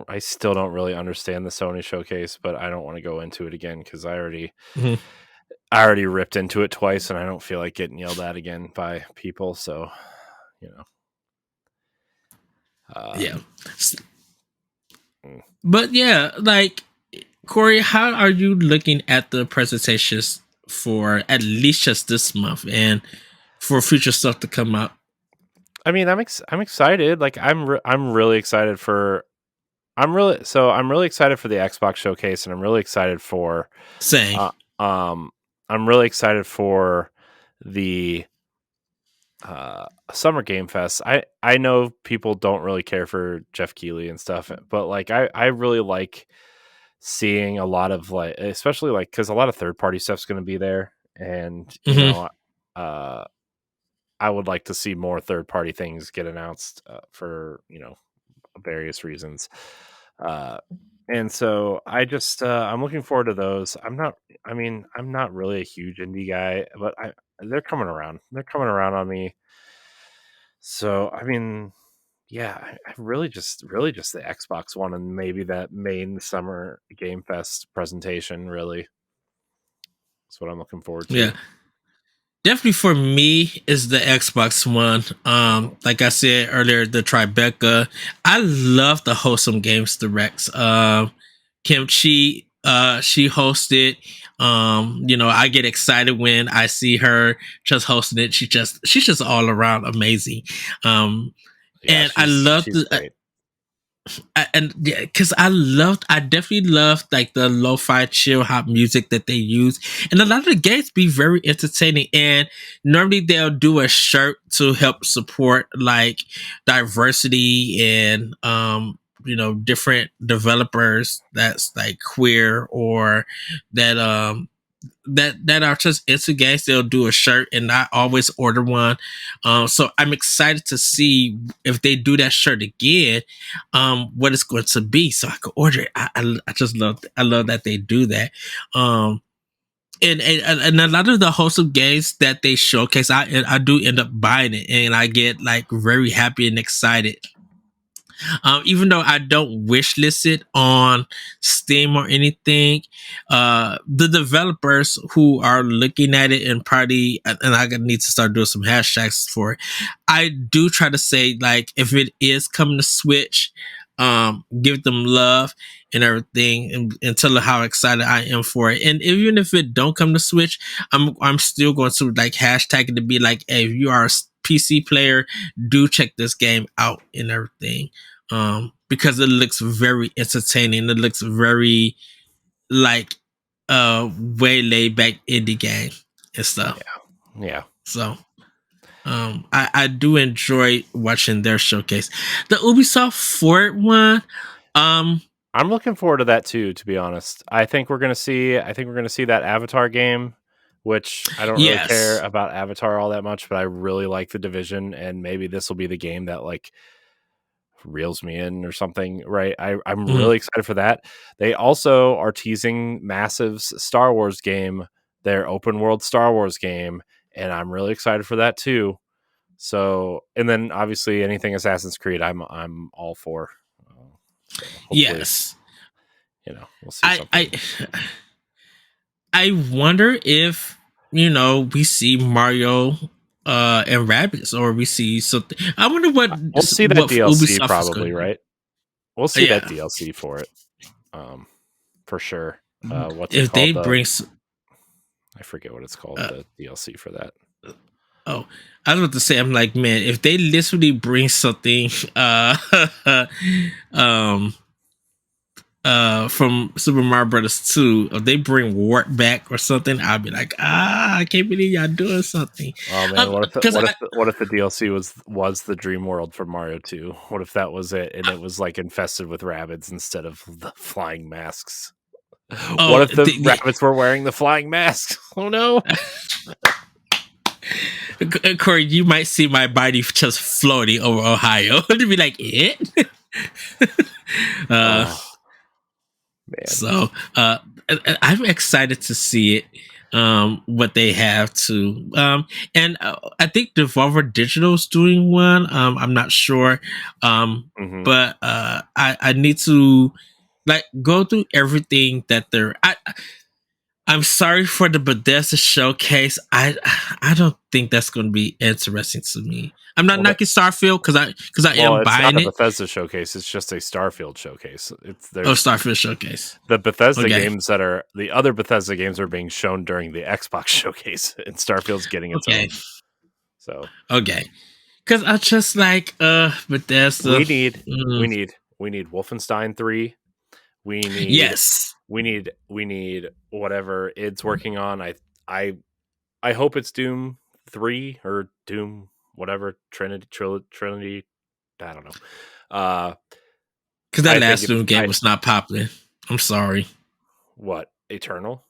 [SPEAKER 2] I still don't really understand the Sony showcase, but I don't want to go into it again because
[SPEAKER 1] Mhm.
[SPEAKER 2] I already ripped into it twice, and I don't feel like getting yelled at again by people. So,
[SPEAKER 1] Yeah.
[SPEAKER 2] Mm.
[SPEAKER 1] But yeah, like, Corey, how are you looking at the presentations for at least just this month and for future stuff to come up?
[SPEAKER 2] I mean, I'm excited. Like I'm really excited for I'm really excited for the Xbox showcase, and I'm really excited for
[SPEAKER 1] Same.
[SPEAKER 2] uh, um I'm really excited for the Summer Game Fest. I know people don't really care for Jeff Keighley and stuff, but like I really like seeing a lot of, like, especially like because a lot of third party stuff's going to be there, and
[SPEAKER 1] Mm-hmm.
[SPEAKER 2] uh I would like to see more third party things get announced for various reasons. Uh, and so I'm looking forward to those. I'm not really a huge indie guy, but they're coming around. They're coming around on me. So yeah, I really just the Xbox one, and maybe that main Summer Game Fest presentation. Really, that's what I'm looking forward
[SPEAKER 1] Yeah.
[SPEAKER 2] to.
[SPEAKER 1] Definitely for me is the Xbox One. Like I said earlier, the Tribeca. I love the Wholesome Games Directs. Kim she hosted. I get excited when I see her just hosting it. She's just all around amazing.
[SPEAKER 2] Yeah,
[SPEAKER 1] And I love
[SPEAKER 2] she's
[SPEAKER 1] the
[SPEAKER 2] great.
[SPEAKER 1] and yeah, because I definitely love like the lo-fi chill hop music that they use, and a lot of the games be very entertaining. And normally they'll do a shirt to help support like diversity and different developers that's like queer or that that are just into games. They'll do a shirt, and I always order one. So I'm excited to see if they do that shirt again, what it's going to be, so I can order it. I love that they do that. And a lot of the wholesome games that they showcase, I do end up buying it, and I get like very happy and excited. Even though I don't wish list it on Steam or anything, the developers who are looking at it and probably, and I need to start doing some hashtags for it. I do try to say, like, if it is coming to Switch, give them love and everything, and tell them how excited I am for it. And even if it don't come to Switch, I'm still going to like hashtag it to be like, hey, if you are a PC player, do check this game out and everything, because it looks very entertaining. It looks very like way laid back indie game and stuff.
[SPEAKER 2] Yeah.
[SPEAKER 1] So I do enjoy watching their showcase. The Ubisoft Forward one,
[SPEAKER 2] I'm looking forward to that too, to be honest. I think we're gonna see that Avatar game, which I don't really care
[SPEAKER 1] yes.
[SPEAKER 2] about Avatar all that much, but I really like The Division, and maybe this will be the game that like reels me in or something, right? I'm
[SPEAKER 1] Mm,
[SPEAKER 2] really excited for that. They also are teasing Massive's Star Wars game, their open world Star Wars game, and I'm really excited for that too. So, and then obviously anything Assassin's Creed, I'm all for. So hopefully,
[SPEAKER 1] yes.
[SPEAKER 2] we'll see something.
[SPEAKER 1] I wonder if we see Mario and rabbits, or we see something. I wonder
[SPEAKER 2] We'll see that
[SPEAKER 1] what
[SPEAKER 2] DLC
[SPEAKER 1] Ubisoft is going
[SPEAKER 2] probably,
[SPEAKER 1] to do.
[SPEAKER 2] right? We'll see that
[SPEAKER 1] Yeah,
[SPEAKER 2] DLC for it, for sure. What's it
[SPEAKER 1] if they
[SPEAKER 2] called?
[SPEAKER 1] bring
[SPEAKER 2] I forget what it's called.
[SPEAKER 1] uh,
[SPEAKER 2] The DLC for that.
[SPEAKER 1] oh, I was about to say, I'm like, man, if they literally bring something um from Super Mario Brothers 2, if they bring Wart back or something, I'll be like, I can't believe y'all doing something.
[SPEAKER 2] Oh man, what if
[SPEAKER 1] Because
[SPEAKER 2] the DLC was the Dream World for Mario 2? What if that was it, and it was like infested with rabbits instead of the flying masks? What
[SPEAKER 1] oh,
[SPEAKER 2] if the rabbits were wearing the flying masks? Oh no!
[SPEAKER 1] Corey, you might see my body just floating over Ohio. To be like, it.
[SPEAKER 2] Oh man.
[SPEAKER 1] So I'm excited to see it. What they have to. And I think Devolver Digital is doing one. I'm not sure. But I need to like go through everything that they're. I'm sorry for the Bethesda showcase. I don't think that's going to be interesting to me. I'm not knocking Starfield because I am
[SPEAKER 2] it's
[SPEAKER 1] buying
[SPEAKER 2] not a
[SPEAKER 1] it.
[SPEAKER 2] Bethesda showcase. It's just a Starfield showcase.
[SPEAKER 1] Starfield showcase.
[SPEAKER 2] The Bethesda
[SPEAKER 1] Okay.
[SPEAKER 2] games the other Bethesda games are being shown during the Xbox showcase, and Starfield's getting its own. So
[SPEAKER 1] okay, because I just like Bethesda.
[SPEAKER 2] We need Wolfenstein 3. We need whatever it's working on. I hope it's Doom 3 or Doom whatever Trinity. I don't know.
[SPEAKER 1] Because that last Doom game was not popular. I'm sorry.
[SPEAKER 2] What, Eternal?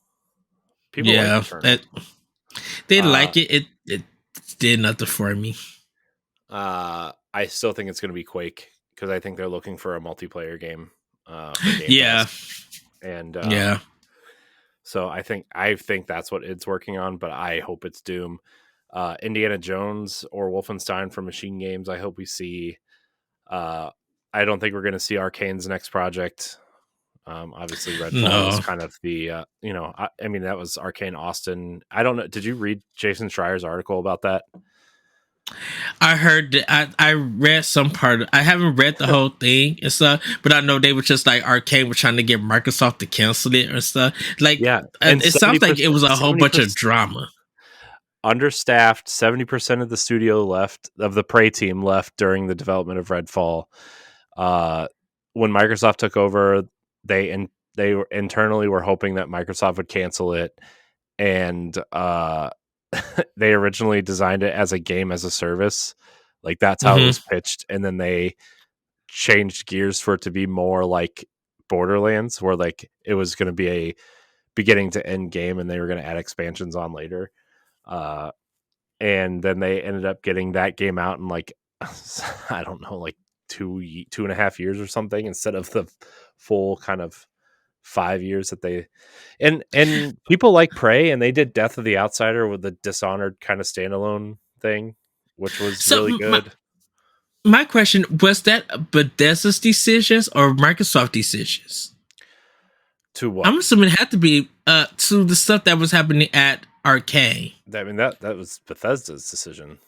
[SPEAKER 2] People like Eternal.
[SPEAKER 1] They like it. It did nothing for me.
[SPEAKER 2] I still think it's going to be Quake because I think they're looking for a multiplayer game. For Game Pass. And so I think that's what it's working on, but I hope it's Doom. Indiana Jones or Wolfenstein from Machine Games. I hope we see. I don't think we're going to see Arcane's next project. Obviously, Redfall is kind of the I mean that was Arcane Austin. I don't know. Did you read Jason Schreier's article about that?
[SPEAKER 1] I heard that I read some part. I haven't read the whole thing and stuff, but I know they were just like Arcane were trying to get Microsoft to cancel it or stuff. Like,
[SPEAKER 2] yeah,
[SPEAKER 1] and it sounds like it was a whole bunch of drama.
[SPEAKER 2] Understaffed, 70% of the studio left, of the Prey team left during the development of Redfall. When Microsoft took over, they were internally were hoping that Microsoft would cancel it, and they originally designed it as a game as a service. Like that's how it was pitched, and then they changed gears for it to be more like Borderlands, where like it was going to be a beginning to end game, and they were going to add expansions on later. And then they ended up getting that game out in like I don't know, like 2.5 years or something, instead of the full kind of 5 years that they and people like Prey, and they did Death of the Outsider with the Dishonored kind of standalone thing, which was really good.
[SPEAKER 1] My question was, that Bethesda's decisions or Microsoft decisions?
[SPEAKER 2] To what?
[SPEAKER 1] I'm assuming it had to be to the stuff that was happening at Arcane.
[SPEAKER 2] I mean that was Bethesda's decision.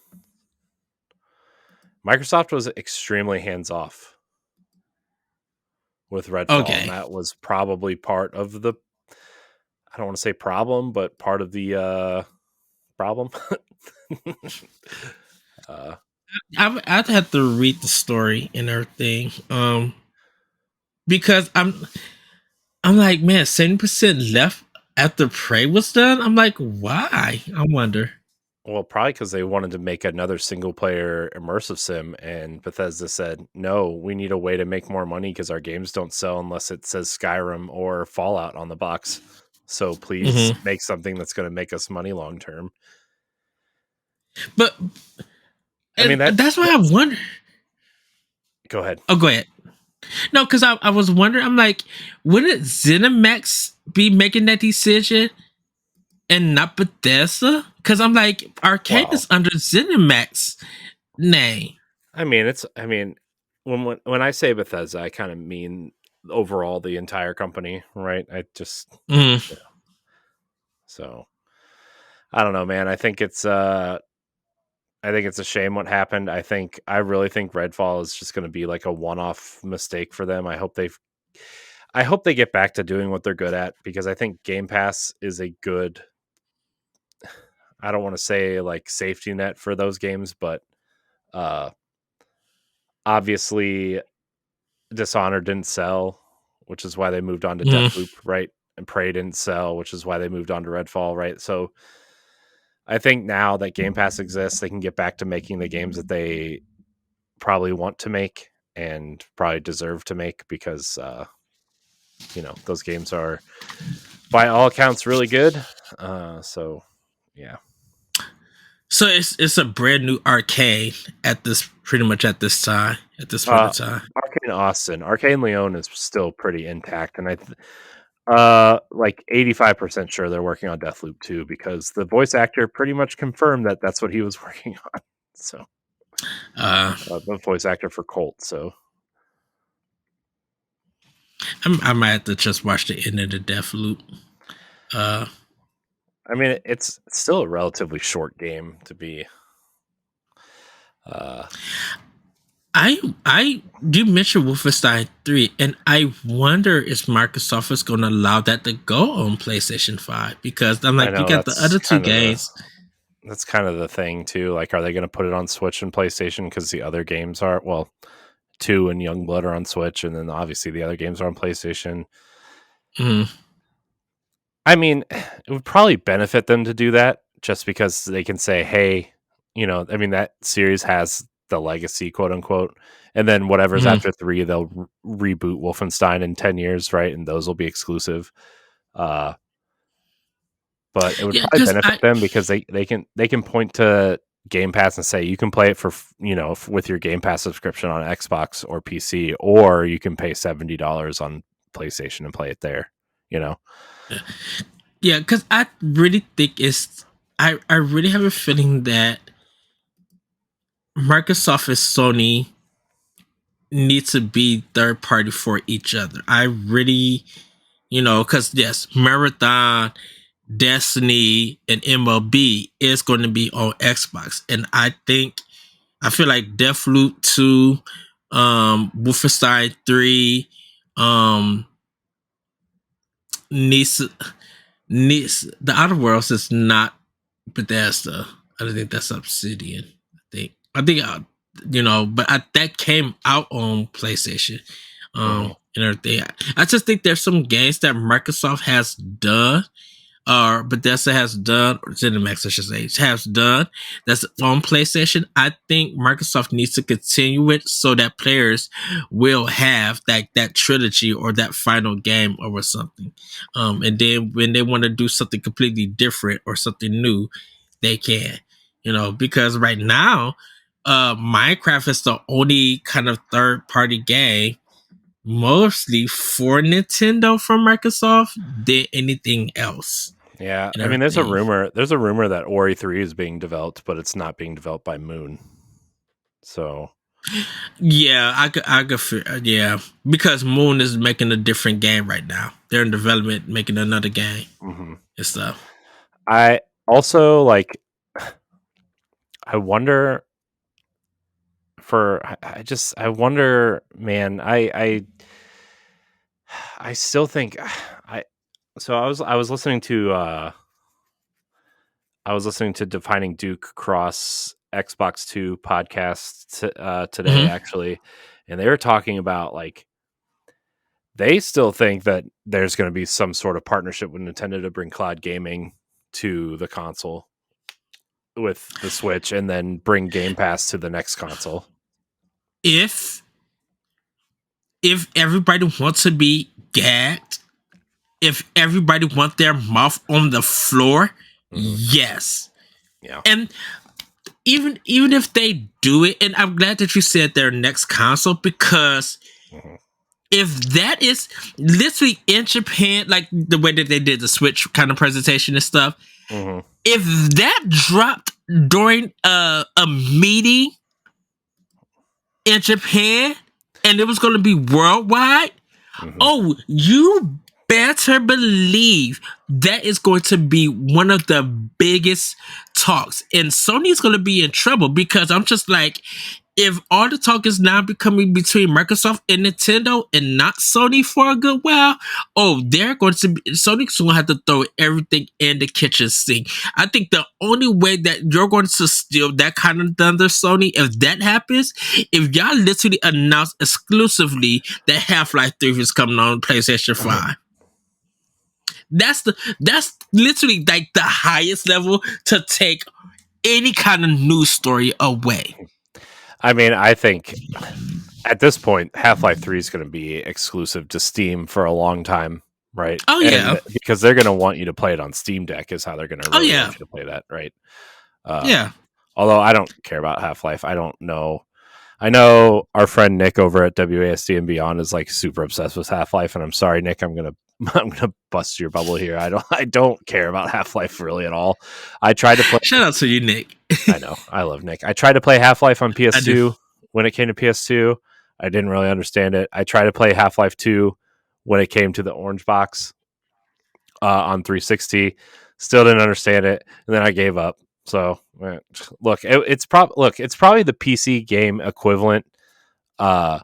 [SPEAKER 2] Microsoft was extremely hands off with Redfall, and that was probably part of the, I don't want to say problem, but part of the problem.
[SPEAKER 1] I'd have to read the story and everything, because I'm like, man, 70% left after Prey was done, I'm like, why? I wonder.
[SPEAKER 2] Well, probably because they wanted to make another single player immersive sim, and Bethesda said, no, we need a way to make more money because our games don't sell unless it says Skyrim or Fallout on the box. So please make something that's going to make us money long term.
[SPEAKER 1] But
[SPEAKER 2] I mean,
[SPEAKER 1] that's why I wonder.
[SPEAKER 2] Go ahead.
[SPEAKER 1] Oh, go ahead. No, because I was wondering. I'm like, wouldn't ZeniMax be making that decision and not Bethesda? Because I'm like, Arcane is under ZeniMax name.
[SPEAKER 2] I mean, when I say Bethesda, I kind of mean overall the entire company, right? I just so I don't know, man. I think it's a shame what happened. I really think Redfall is just going to be like a one-off mistake for them. I hope they get back to doing what they're good at, because I think Game Pass is a good, I don't want to say like safety net for those games, but obviously Dishonored didn't sell, which is why they moved on to Deathloop, right? And Prey didn't sell, which is why they moved on to Redfall, right? So I think now that Game Pass exists, they can get back to making the games that they probably want to make and probably deserve to make, because those games are by all accounts really good. So yeah.
[SPEAKER 1] So it's a brand new Arcane at this point in time.
[SPEAKER 2] Arcane Austin, Arcane Leon is still pretty intact, and like 85% sure they're working on Deathloop 2, because the voice actor pretty much confirmed that that's what he was working on. So the voice actor for Colt. So
[SPEAKER 1] I might have to just watch the end of the Deathloop.
[SPEAKER 2] I mean, it's still a relatively short game to be.
[SPEAKER 1] You mentioned Wolfenstein 3, and I wonder if Microsoft is going to allow that to go on PlayStation 5, because I'm like, you got the other two games.
[SPEAKER 2] That's kind of the thing too. Like, are they going to put it on Switch and PlayStation? Because the other games are, 2 and Youngblood are on Switch, and then obviously the other games are on PlayStation. I mean, it would probably benefit them to do that, just because they can say, hey, that series has the legacy, quote unquote, and then whatever's after 3, they'll reboot Wolfenstein in 10 years, right? And those will be exclusive. But it would probably benefit them, because they can point to Game Pass and say, you can play it for, with your Game Pass subscription on Xbox or PC, or you can pay $70 on PlayStation and play it there,
[SPEAKER 1] Yeah, because I really think I really have a feeling that Microsoft and Sony need to be third party for each other. I really, because yes, Marathon, Destiny, and MLB is going to be on Xbox, and I feel like Deathloop 2, Wolfenstein 3, needs the Outer Worlds is not Bethesda. I don't think that's Obsidian. I think but that came out on PlayStation, and everything. I just think there's some games that Microsoft has done, or Bethesda has done, or ZeniMax, I should say, has done, that's on PlayStation. I think Microsoft needs to continue it so that players will have that trilogy or that final game or something. And then when they want to do something completely different or something new, they can. Because right now, Minecraft is the only kind of third party game mostly for Nintendo from Microsoft than anything else.
[SPEAKER 2] Yeah, I mean, there's a rumor that Ori 3 is being developed, but it's not being developed by Moon. So
[SPEAKER 1] yeah, I could yeah, because Moon is making a different game right now. They're in development, making another game and stuff.
[SPEAKER 2] I also I wonder man, I still think I was listening to Defining Duke Cross Xbox 2 podcast today, actually, and they were talking about they still think that there's going to be some sort of partnership with Nintendo to bring cloud gaming to the console with the Switch, and then bring Game Pass to the next console.
[SPEAKER 1] If everybody wants to be gagged, if everybody wants their mouth on the floor, yes.
[SPEAKER 2] Yeah.
[SPEAKER 1] And even if they do it, and I'm glad that you said their next console, because if that is literally in Japan, like the way that they did the Switch kind of presentation and stuff, if that dropped during a meeting in Japan and it was going to be worldwide, oh, you better believe that is going to be one of the biggest talks. And Sony's going to be in trouble, because I'm just like, if all the talk is now becoming between Microsoft and Nintendo and not Sony for a good while, Sony's going to have to throw everything in the kitchen sink. I think the only way that you're going to steal that kind of thunder, Sony, if that happens, if y'all literally announce exclusively that Half-Life 3 is coming on PlayStation 5. That's literally like the highest level to take any kind of news story away.
[SPEAKER 2] I mean, I think at this point, Half-Life 3 is going to be exclusive to Steam for a long time, right?
[SPEAKER 1] Oh, yeah.
[SPEAKER 2] Because they're going to want you to play it on Steam Deck is how they're going to want you to play that, right?
[SPEAKER 1] Yeah.
[SPEAKER 2] Although I don't care about Half-Life. I don't know. I know our friend Nick over at WASD and Beyond is like super obsessed with Half-Life, and I'm sorry, Nick, I'm gonna bust your bubble here. I don't care about Half-Life really at all. I tried to play.
[SPEAKER 1] Shout out to you, Nick.
[SPEAKER 2] I know, I love Nick. I tried to play Half-Life on PS2 when it came to PS2. I didn't really understand it. I tried to play Half-Life 2 when it came to the orange box on 360. Still didn't understand it, and then I gave up. So look, it's probably the PC game equivalent to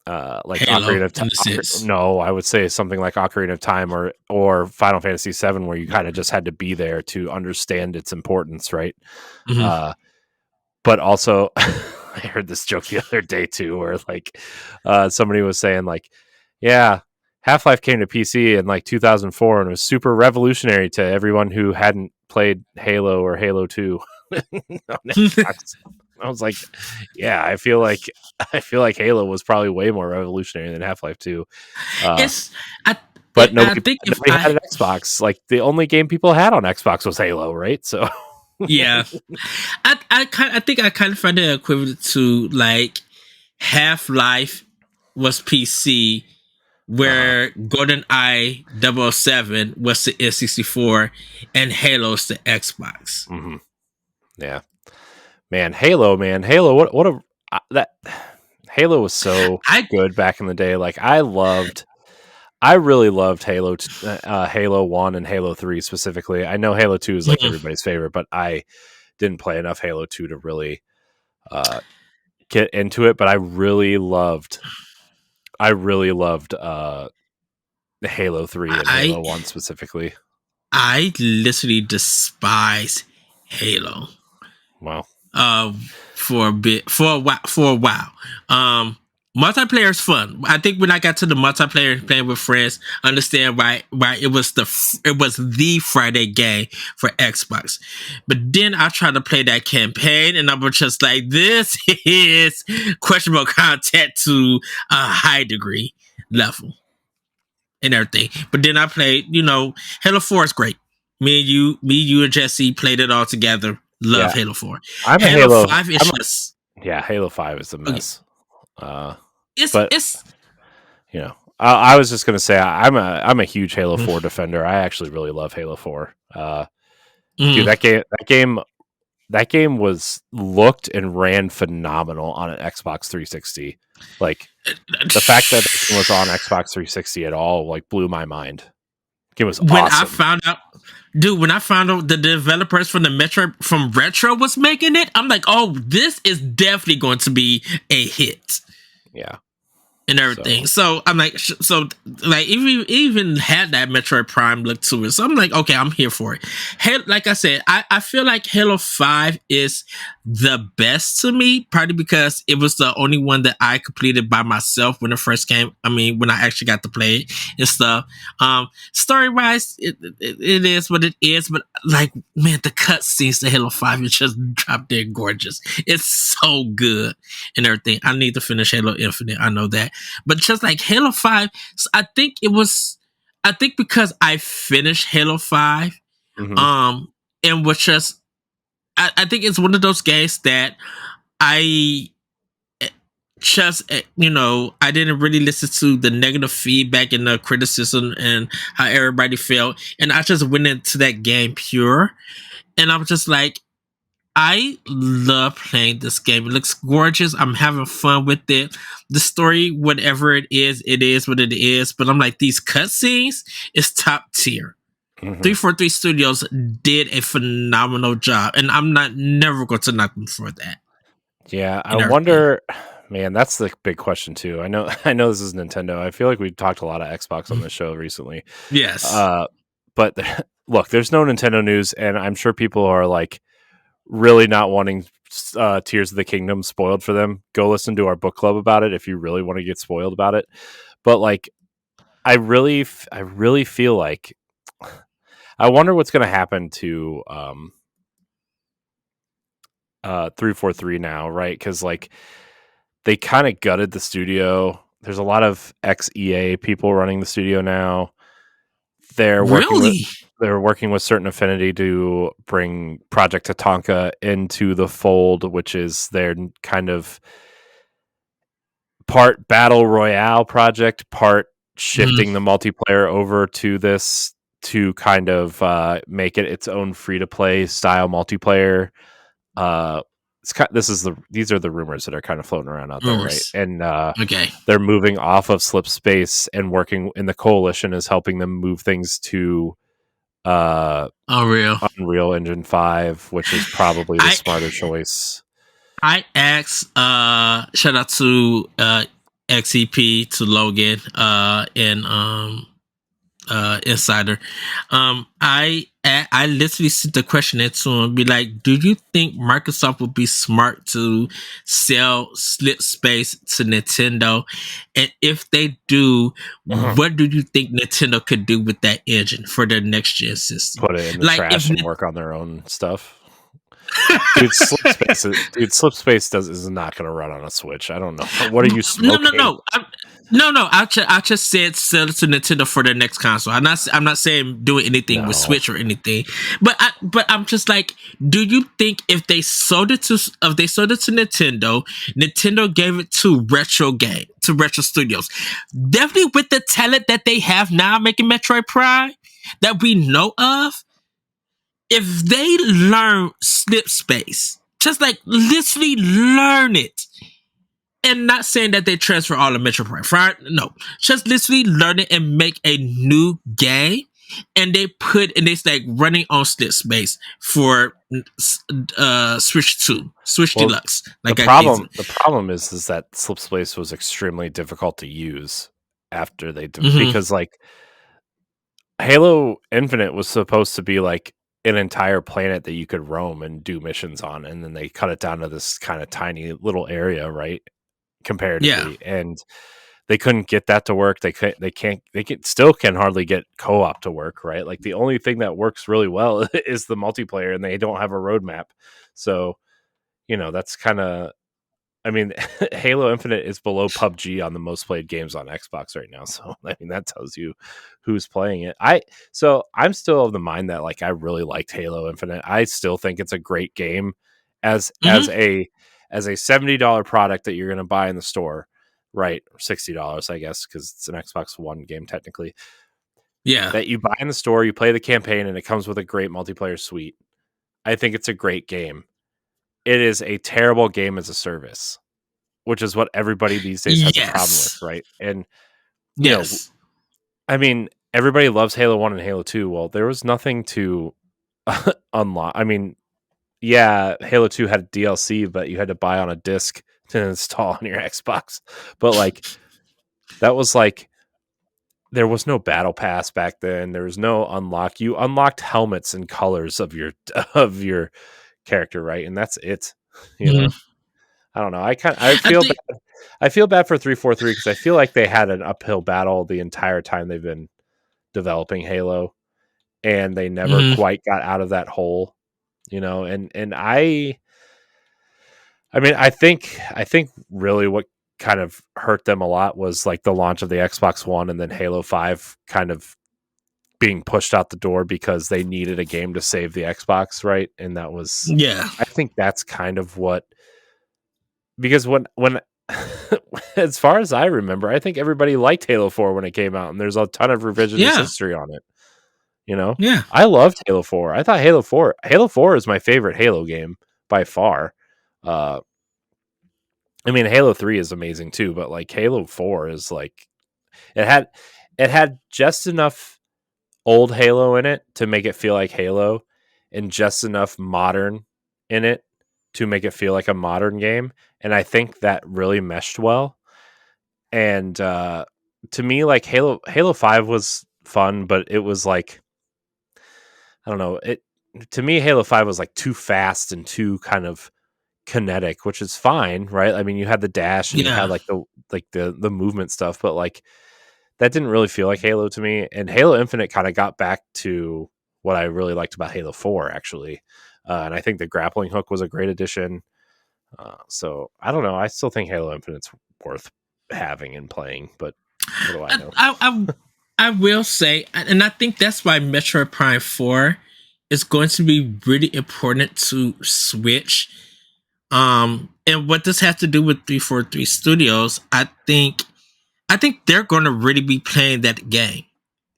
[SPEAKER 2] like
[SPEAKER 1] Halo,
[SPEAKER 2] Ocarina of Time. No, I would say something like Ocarina of Time or Final Fantasy VII, where you kind of just had to be there to understand its importance, right? But also, I heard this joke the other day too, where like somebody was saying like, yeah, Half-Life came to PC in like 2004 and was super revolutionary to everyone who hadn't played Halo or Halo 2 on Xbox. I was like, yeah, I feel like Halo was probably way more revolutionary than Half-Life 2. But nobody had an Xbox. Like the only game people had on Xbox was Halo, right? So
[SPEAKER 1] yeah, I think I kind of find it equivalent to like Half-Life was PC, where GoldenEye 007 was the N64 and Halo's the Xbox.
[SPEAKER 2] Yeah, man, Halo, that Halo was so good back in the day. Like I really loved Halo, Halo 1 and Halo 3 specifically. I know Halo 2 is like everybody's favorite, but I didn't play enough Halo 2 to really get into it. But I really loved Halo 3 and Halo 1 specifically.
[SPEAKER 1] I literally despise Halo.
[SPEAKER 2] Wow.
[SPEAKER 1] For a while. Multiplayer is fun. I think when I got to the multiplayer playing with friends, understand why it was the Friday game for Xbox. But then I tried to play that campaign, and I was just like, this is questionable content to a high degree level and everything. But then I played, Halo 4 is great. Me, you, and Jesse played it all together. Love Halo 4.
[SPEAKER 2] Halo
[SPEAKER 1] 5 is just...
[SPEAKER 2] Yeah, Halo 5 is a mess.
[SPEAKER 1] I
[SPEAKER 2] was just gonna say I'm a huge Halo 4 defender. I actually really love Halo 4. Dude, that game was looked and ran phenomenal on an Xbox 360. Like the fact that it was on Xbox 360 at all, like blew my mind. It was awesome.
[SPEAKER 1] When I found out the developers from Retro was making it, I'm like, oh, this is definitely going to be a hit.
[SPEAKER 2] Yeah.
[SPEAKER 1] and everything. So I'm like, like even had that Metroid Prime look to it. So I'm like, okay, I'm here for it. Like I said, I feel like Halo 5 is the best to me, partly because it was the only one that I completed by myself when it first came. I mean, when I actually got to play it and stuff. Story wise, it is what it is, but like, man, the cutscenes to Halo 5 is just drop dead gorgeous. It's so good and everything. I need to finish Halo Infinite. I know that. But just like Halo 5, I think because I finished Halo 5, and was just, I think it's one of those games that I just, I didn't really listen to the negative feedback and the criticism and how everybody felt. And I just went into that game pure. And I was just like, I love playing this game. It looks gorgeous. I'm having fun with it. The story, whatever it is what it is. But I'm like, these cutscenes is top tier. 343 Studios did a phenomenal job, and I'm never going to knock them for that.
[SPEAKER 2] Yeah, I wonder, man, that's the big question too. I know this is Nintendo. I feel like we've talked a lot of Xbox on the show recently.
[SPEAKER 1] Yes.
[SPEAKER 2] But look, there's no Nintendo news, and I'm sure people are like really not wanting Tears of the Kingdom spoiled for them. Go listen to our book club about it if you really want to get spoiled about it. But like, I really feel like I wonder what's going to happen to 343 now, right? Because like they kind of gutted the studio. There's a lot of ex-EA people running the studio now. They're working with Certain Affinity to bring Project Tatanka into the fold, which is their kind of part battle royale project, part shifting the multiplayer over to this to kind of make it its own free-to-play style multiplayer. These are the rumors that are kind of floating around out there, right? And they're moving off of Slip Space and working in the coalition is helping them move things to Unreal Engine 5, which is probably the smarter choice.
[SPEAKER 1] I asked shout out to XEP, to Logan, and Insider. I literally sent the question to him, be like, do you think Microsoft would be smart to sell Slip Space to Nintendo? And if they do, what do you think Nintendo could do with that engine for their next gen system?
[SPEAKER 2] Put it in the trash and work on their own stuff. Dude, Slip Space is not going to run on a Switch. I don't know. What are you smoking?
[SPEAKER 1] No. I just said sell it to Nintendo for their next console. I'm not saying doing anything with Switch or anything. But I'm just like, do you think if they sold it to Nintendo, Nintendo gave it to Retro Studios, definitely with the talent that they have now making Metroid Prime that we know of, if they learn Slip Space, just like literally learn it, and not saying that they transfer all of Metro Prime, no, just literally learn it and make a new game, and it's like running on Slip Space for Switch 2, Switch Deluxe. Like
[SPEAKER 2] the problem is that Slip Space was extremely difficult to use after they did, because like Halo Infinite was supposed to be like an entire planet that you could roam and do missions on, and then they cut it down to this kind of tiny little area, right? Comparatively, and they couldn't get that to work. They still can hardly get co-op to work, right? Like the only thing that works really well is the multiplayer, and they don't have a roadmap. So, that's kind of, I mean, Halo Infinite is below PUBG on the most played games on Xbox right now. So, I mean, that tells you who's playing it. I'm still of the mind that like I really liked Halo Infinite. I still think it's a great game as a $70 product that you're going to buy in the store, right? Or $60, I guess, because it's an Xbox One game technically.
[SPEAKER 1] Yeah,
[SPEAKER 2] that you buy in the store, you play the campaign, and it comes with a great multiplayer suite. I think it's a great game. It is a terrible game as a service, which is what everybody these days has a problem with, right? And I mean, everybody loves Halo 1 and Halo 2. Well, there was nothing to unlock. I mean, yeah, Halo 2 had DLC, but you had to buy on a disc to install on your Xbox. But like, that was like, there was no battle pass back then. There was no unlock. You unlocked helmets and colors of your of your character, right? And that's it. You know,
[SPEAKER 1] Mhm.
[SPEAKER 2] I don't know. I
[SPEAKER 1] I
[SPEAKER 2] feel
[SPEAKER 1] think,
[SPEAKER 2] bad. I feel bad for 343 because I feel like they had an uphill battle the entire time they've been developing Halo, and they never
[SPEAKER 1] mhm.
[SPEAKER 2] quite got out of that hole. You know, and I mean, I think really what kind of hurt them a lot was like the launch of the Xbox One and then Halo 5 kind of being pushed out the door because they needed a game to save the Xbox, right? And that was,
[SPEAKER 1] Yeah,
[SPEAKER 2] I think that's kind of what, because when as far as I remember, I think everybody liked Halo 4 when it came out, and there's a ton of revisionist
[SPEAKER 1] yeah,
[SPEAKER 2] history on it. You know,
[SPEAKER 1] yeah,
[SPEAKER 2] I loved Halo 4. I thought Halo 4 is my favorite Halo game by far. Uh, I mean, Halo 3 is amazing too, but like Halo 4 is like, it had it had just enough old Halo in it to make it feel like Halo, and just enough modern in it to make it feel like a modern game. And I think that really meshed well. And to me, like Halo 5 was fun, but it was like, I don't know, it to me Halo 5 was like too fast and too kind of kinetic, which is fine, right? I mean, you had the dash and you had
[SPEAKER 1] yeah.
[SPEAKER 2] like the movement stuff, but like that didn't really feel like Halo to me. And Halo Infinite kind of got back to what I really liked about Halo 4, actually. And I think the grappling hook was a great addition. So I don't know. I still think Halo Infinite's worth having and playing, but what do I
[SPEAKER 1] I,
[SPEAKER 2] know?
[SPEAKER 1] I, I, I will say, and I think that's why Metroid Prime 4 is going to be really important to Switch. And what this has to do with 343 Studios, I think they're going to really be playing that game.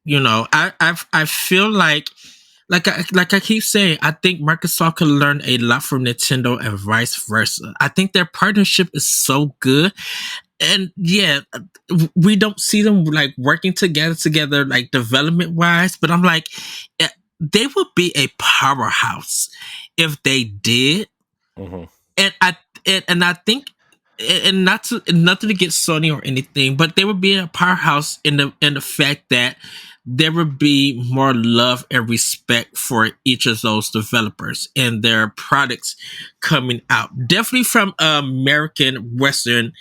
[SPEAKER 1] I feel like I keep saying, I think Microsoft could learn a lot from Nintendo and vice versa. I think their partnership is so good, and yeah, we don't see them like working together like development wise. But I'm like, they would be a powerhouse if they did.
[SPEAKER 2] Hmm.
[SPEAKER 1] And I think, and nothing to get Sony or anything, but they would be a powerhouse in the fact that there would be more love and respect for each of those developers and their products coming out. Definitely from American Western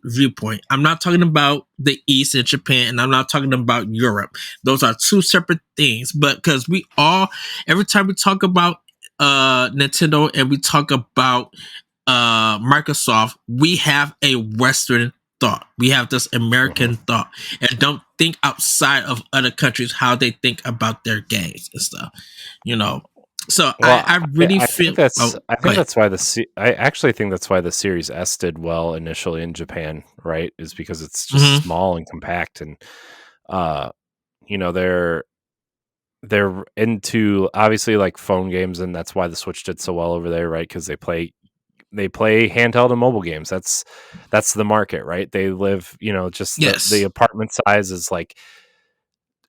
[SPEAKER 1] viewpoint. I'm not talking about the East and Japan, and I'm not talking about Europe. Those are two separate things. But because we all, every time we talk about Nintendo and we talk about Microsoft, we have a Western thought. We have this
[SPEAKER 2] Hmm.
[SPEAKER 1] American thought, and don't think outside of other countries how they think about their games and stuff. You know. So
[SPEAKER 2] Well,
[SPEAKER 1] I really
[SPEAKER 2] I
[SPEAKER 1] feel.
[SPEAKER 2] think that's
[SPEAKER 1] Oh,
[SPEAKER 2] I
[SPEAKER 1] go
[SPEAKER 2] think
[SPEAKER 1] ahead.
[SPEAKER 2] that's why I actually think that's why the Series S did well initially in Japan, right? Is because it's just
[SPEAKER 1] Mm-hmm.
[SPEAKER 2] small and compact, and uh, you know, they're into obviously like phone games, and that's why the Switch did so well over there, right? Because they play handheld and mobile games. That's the market, right? They live, just the
[SPEAKER 1] Yes.
[SPEAKER 2] apartment size is like,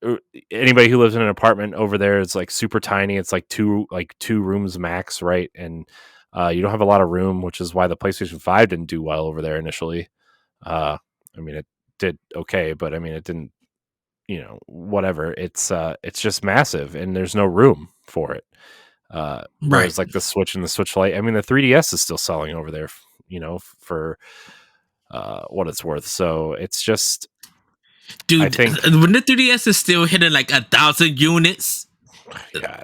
[SPEAKER 2] uh, anybody who lives in an apartment over there is like super tiny. It's like two rooms max, right? And you don't have a lot of room, which is why the PlayStation 5 didn't do well over there initially. Uh, I mean, it did okay, but I mean, it didn't, whatever. It's just massive, and there's no room for it.
[SPEAKER 1] Right.
[SPEAKER 2] Whereas like the Switch and the Switch Lite, I mean, the 3DS is still selling over there, for what it's worth. So it's just, I
[SPEAKER 1] Dude,
[SPEAKER 2] think,
[SPEAKER 1] when the 3DS is still hitting like 1,000 units.
[SPEAKER 2] yeah,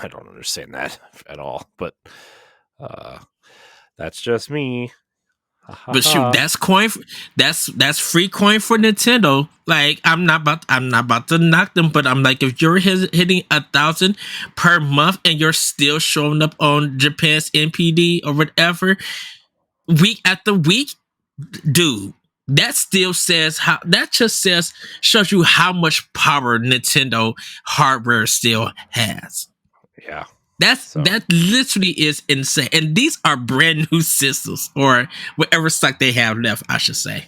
[SPEAKER 2] I don't understand that at all. But uh, that's just me. Ha ha
[SPEAKER 1] But shoot,
[SPEAKER 2] ha.
[SPEAKER 1] that's free coin for Nintendo. Like I'm not about to knock them, but I'm like, if you're hitting 1,000 per month and you're still showing up on Japan's NPD or whatever week after week, dude, that just shows you how much power Nintendo hardware still has.
[SPEAKER 2] Yeah. So
[SPEAKER 1] That literally is insane. And these are brand new systems or whatever stock they have left, I should say.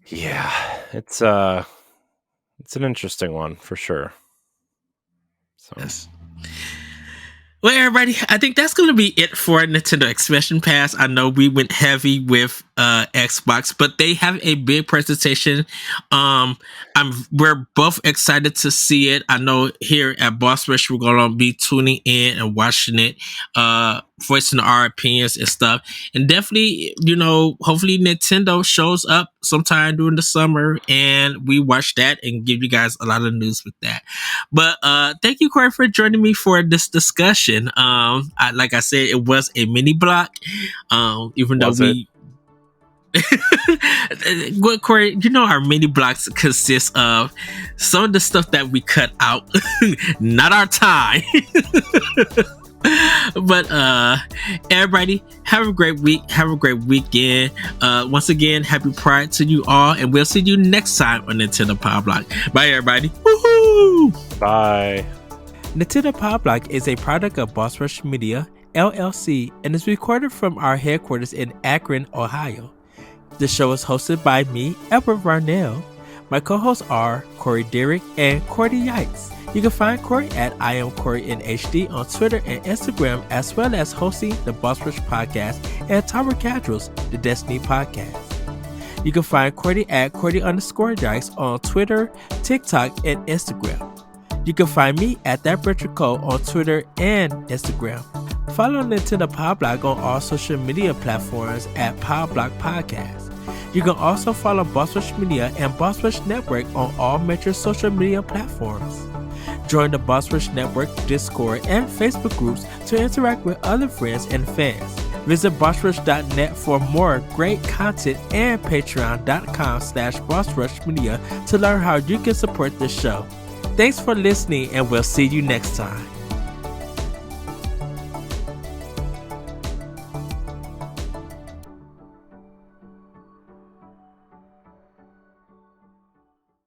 [SPEAKER 2] yeah, it's an interesting one for sure. So
[SPEAKER 1] Yes. Well, everybody, I think that's going to be it for Nintendo Expansion Pass. I know we went heavy with Xbox, but they have a big presentation. We're both excited to see it. I know here at Boss Rush, we're going to be tuning in and watching it, voicing our opinions and stuff. And definitely, hopefully Nintendo shows up sometime during the summer and we watch that and give you guys a lot of news with that. But thank you, Corey, for joining me for this discussion. Like I said, it was a mini block. Even though we well, Corey, our mini blocks consist of some of the stuff that we cut out, not our time. But everybody, have a great week, have a great weekend. Once again, happy Pride to you all, and we'll see you next time on Nintendo Pow Block. Bye, everybody. Woohoo!
[SPEAKER 2] Bye.
[SPEAKER 3] Nintendo Pow Block is a product of Boss Rush Media, LLC, and is recorded from our headquarters in Akron, Ohio. The show is hosted by me, Edward Varnell. My co-hosts are Corey Derrick and Cordy Yikes. You can find Corey at I am Corey in HD on Twitter and Instagram, as well as hosting the Boss Rush Podcast and Tower Casuals, the Destiny Podcast. You can find Cordy at Cordy_Yikes on Twitter, TikTok, and Instagram. You can find me at That Retro Code on Twitter and Instagram. Follow Nintendo Pow Block on all social media platforms at Pow Block Podcast. You can also follow Boss Rush Media and Boss Rush Network on all major social media platforms. Join the Boss Rush Network Discord and Facebook groups to interact with other friends and fans. Visit bossrush.net for more great content and patreon.com/bossrushmedia to learn how you can support the show. Thanks for listening, and we'll see you next time.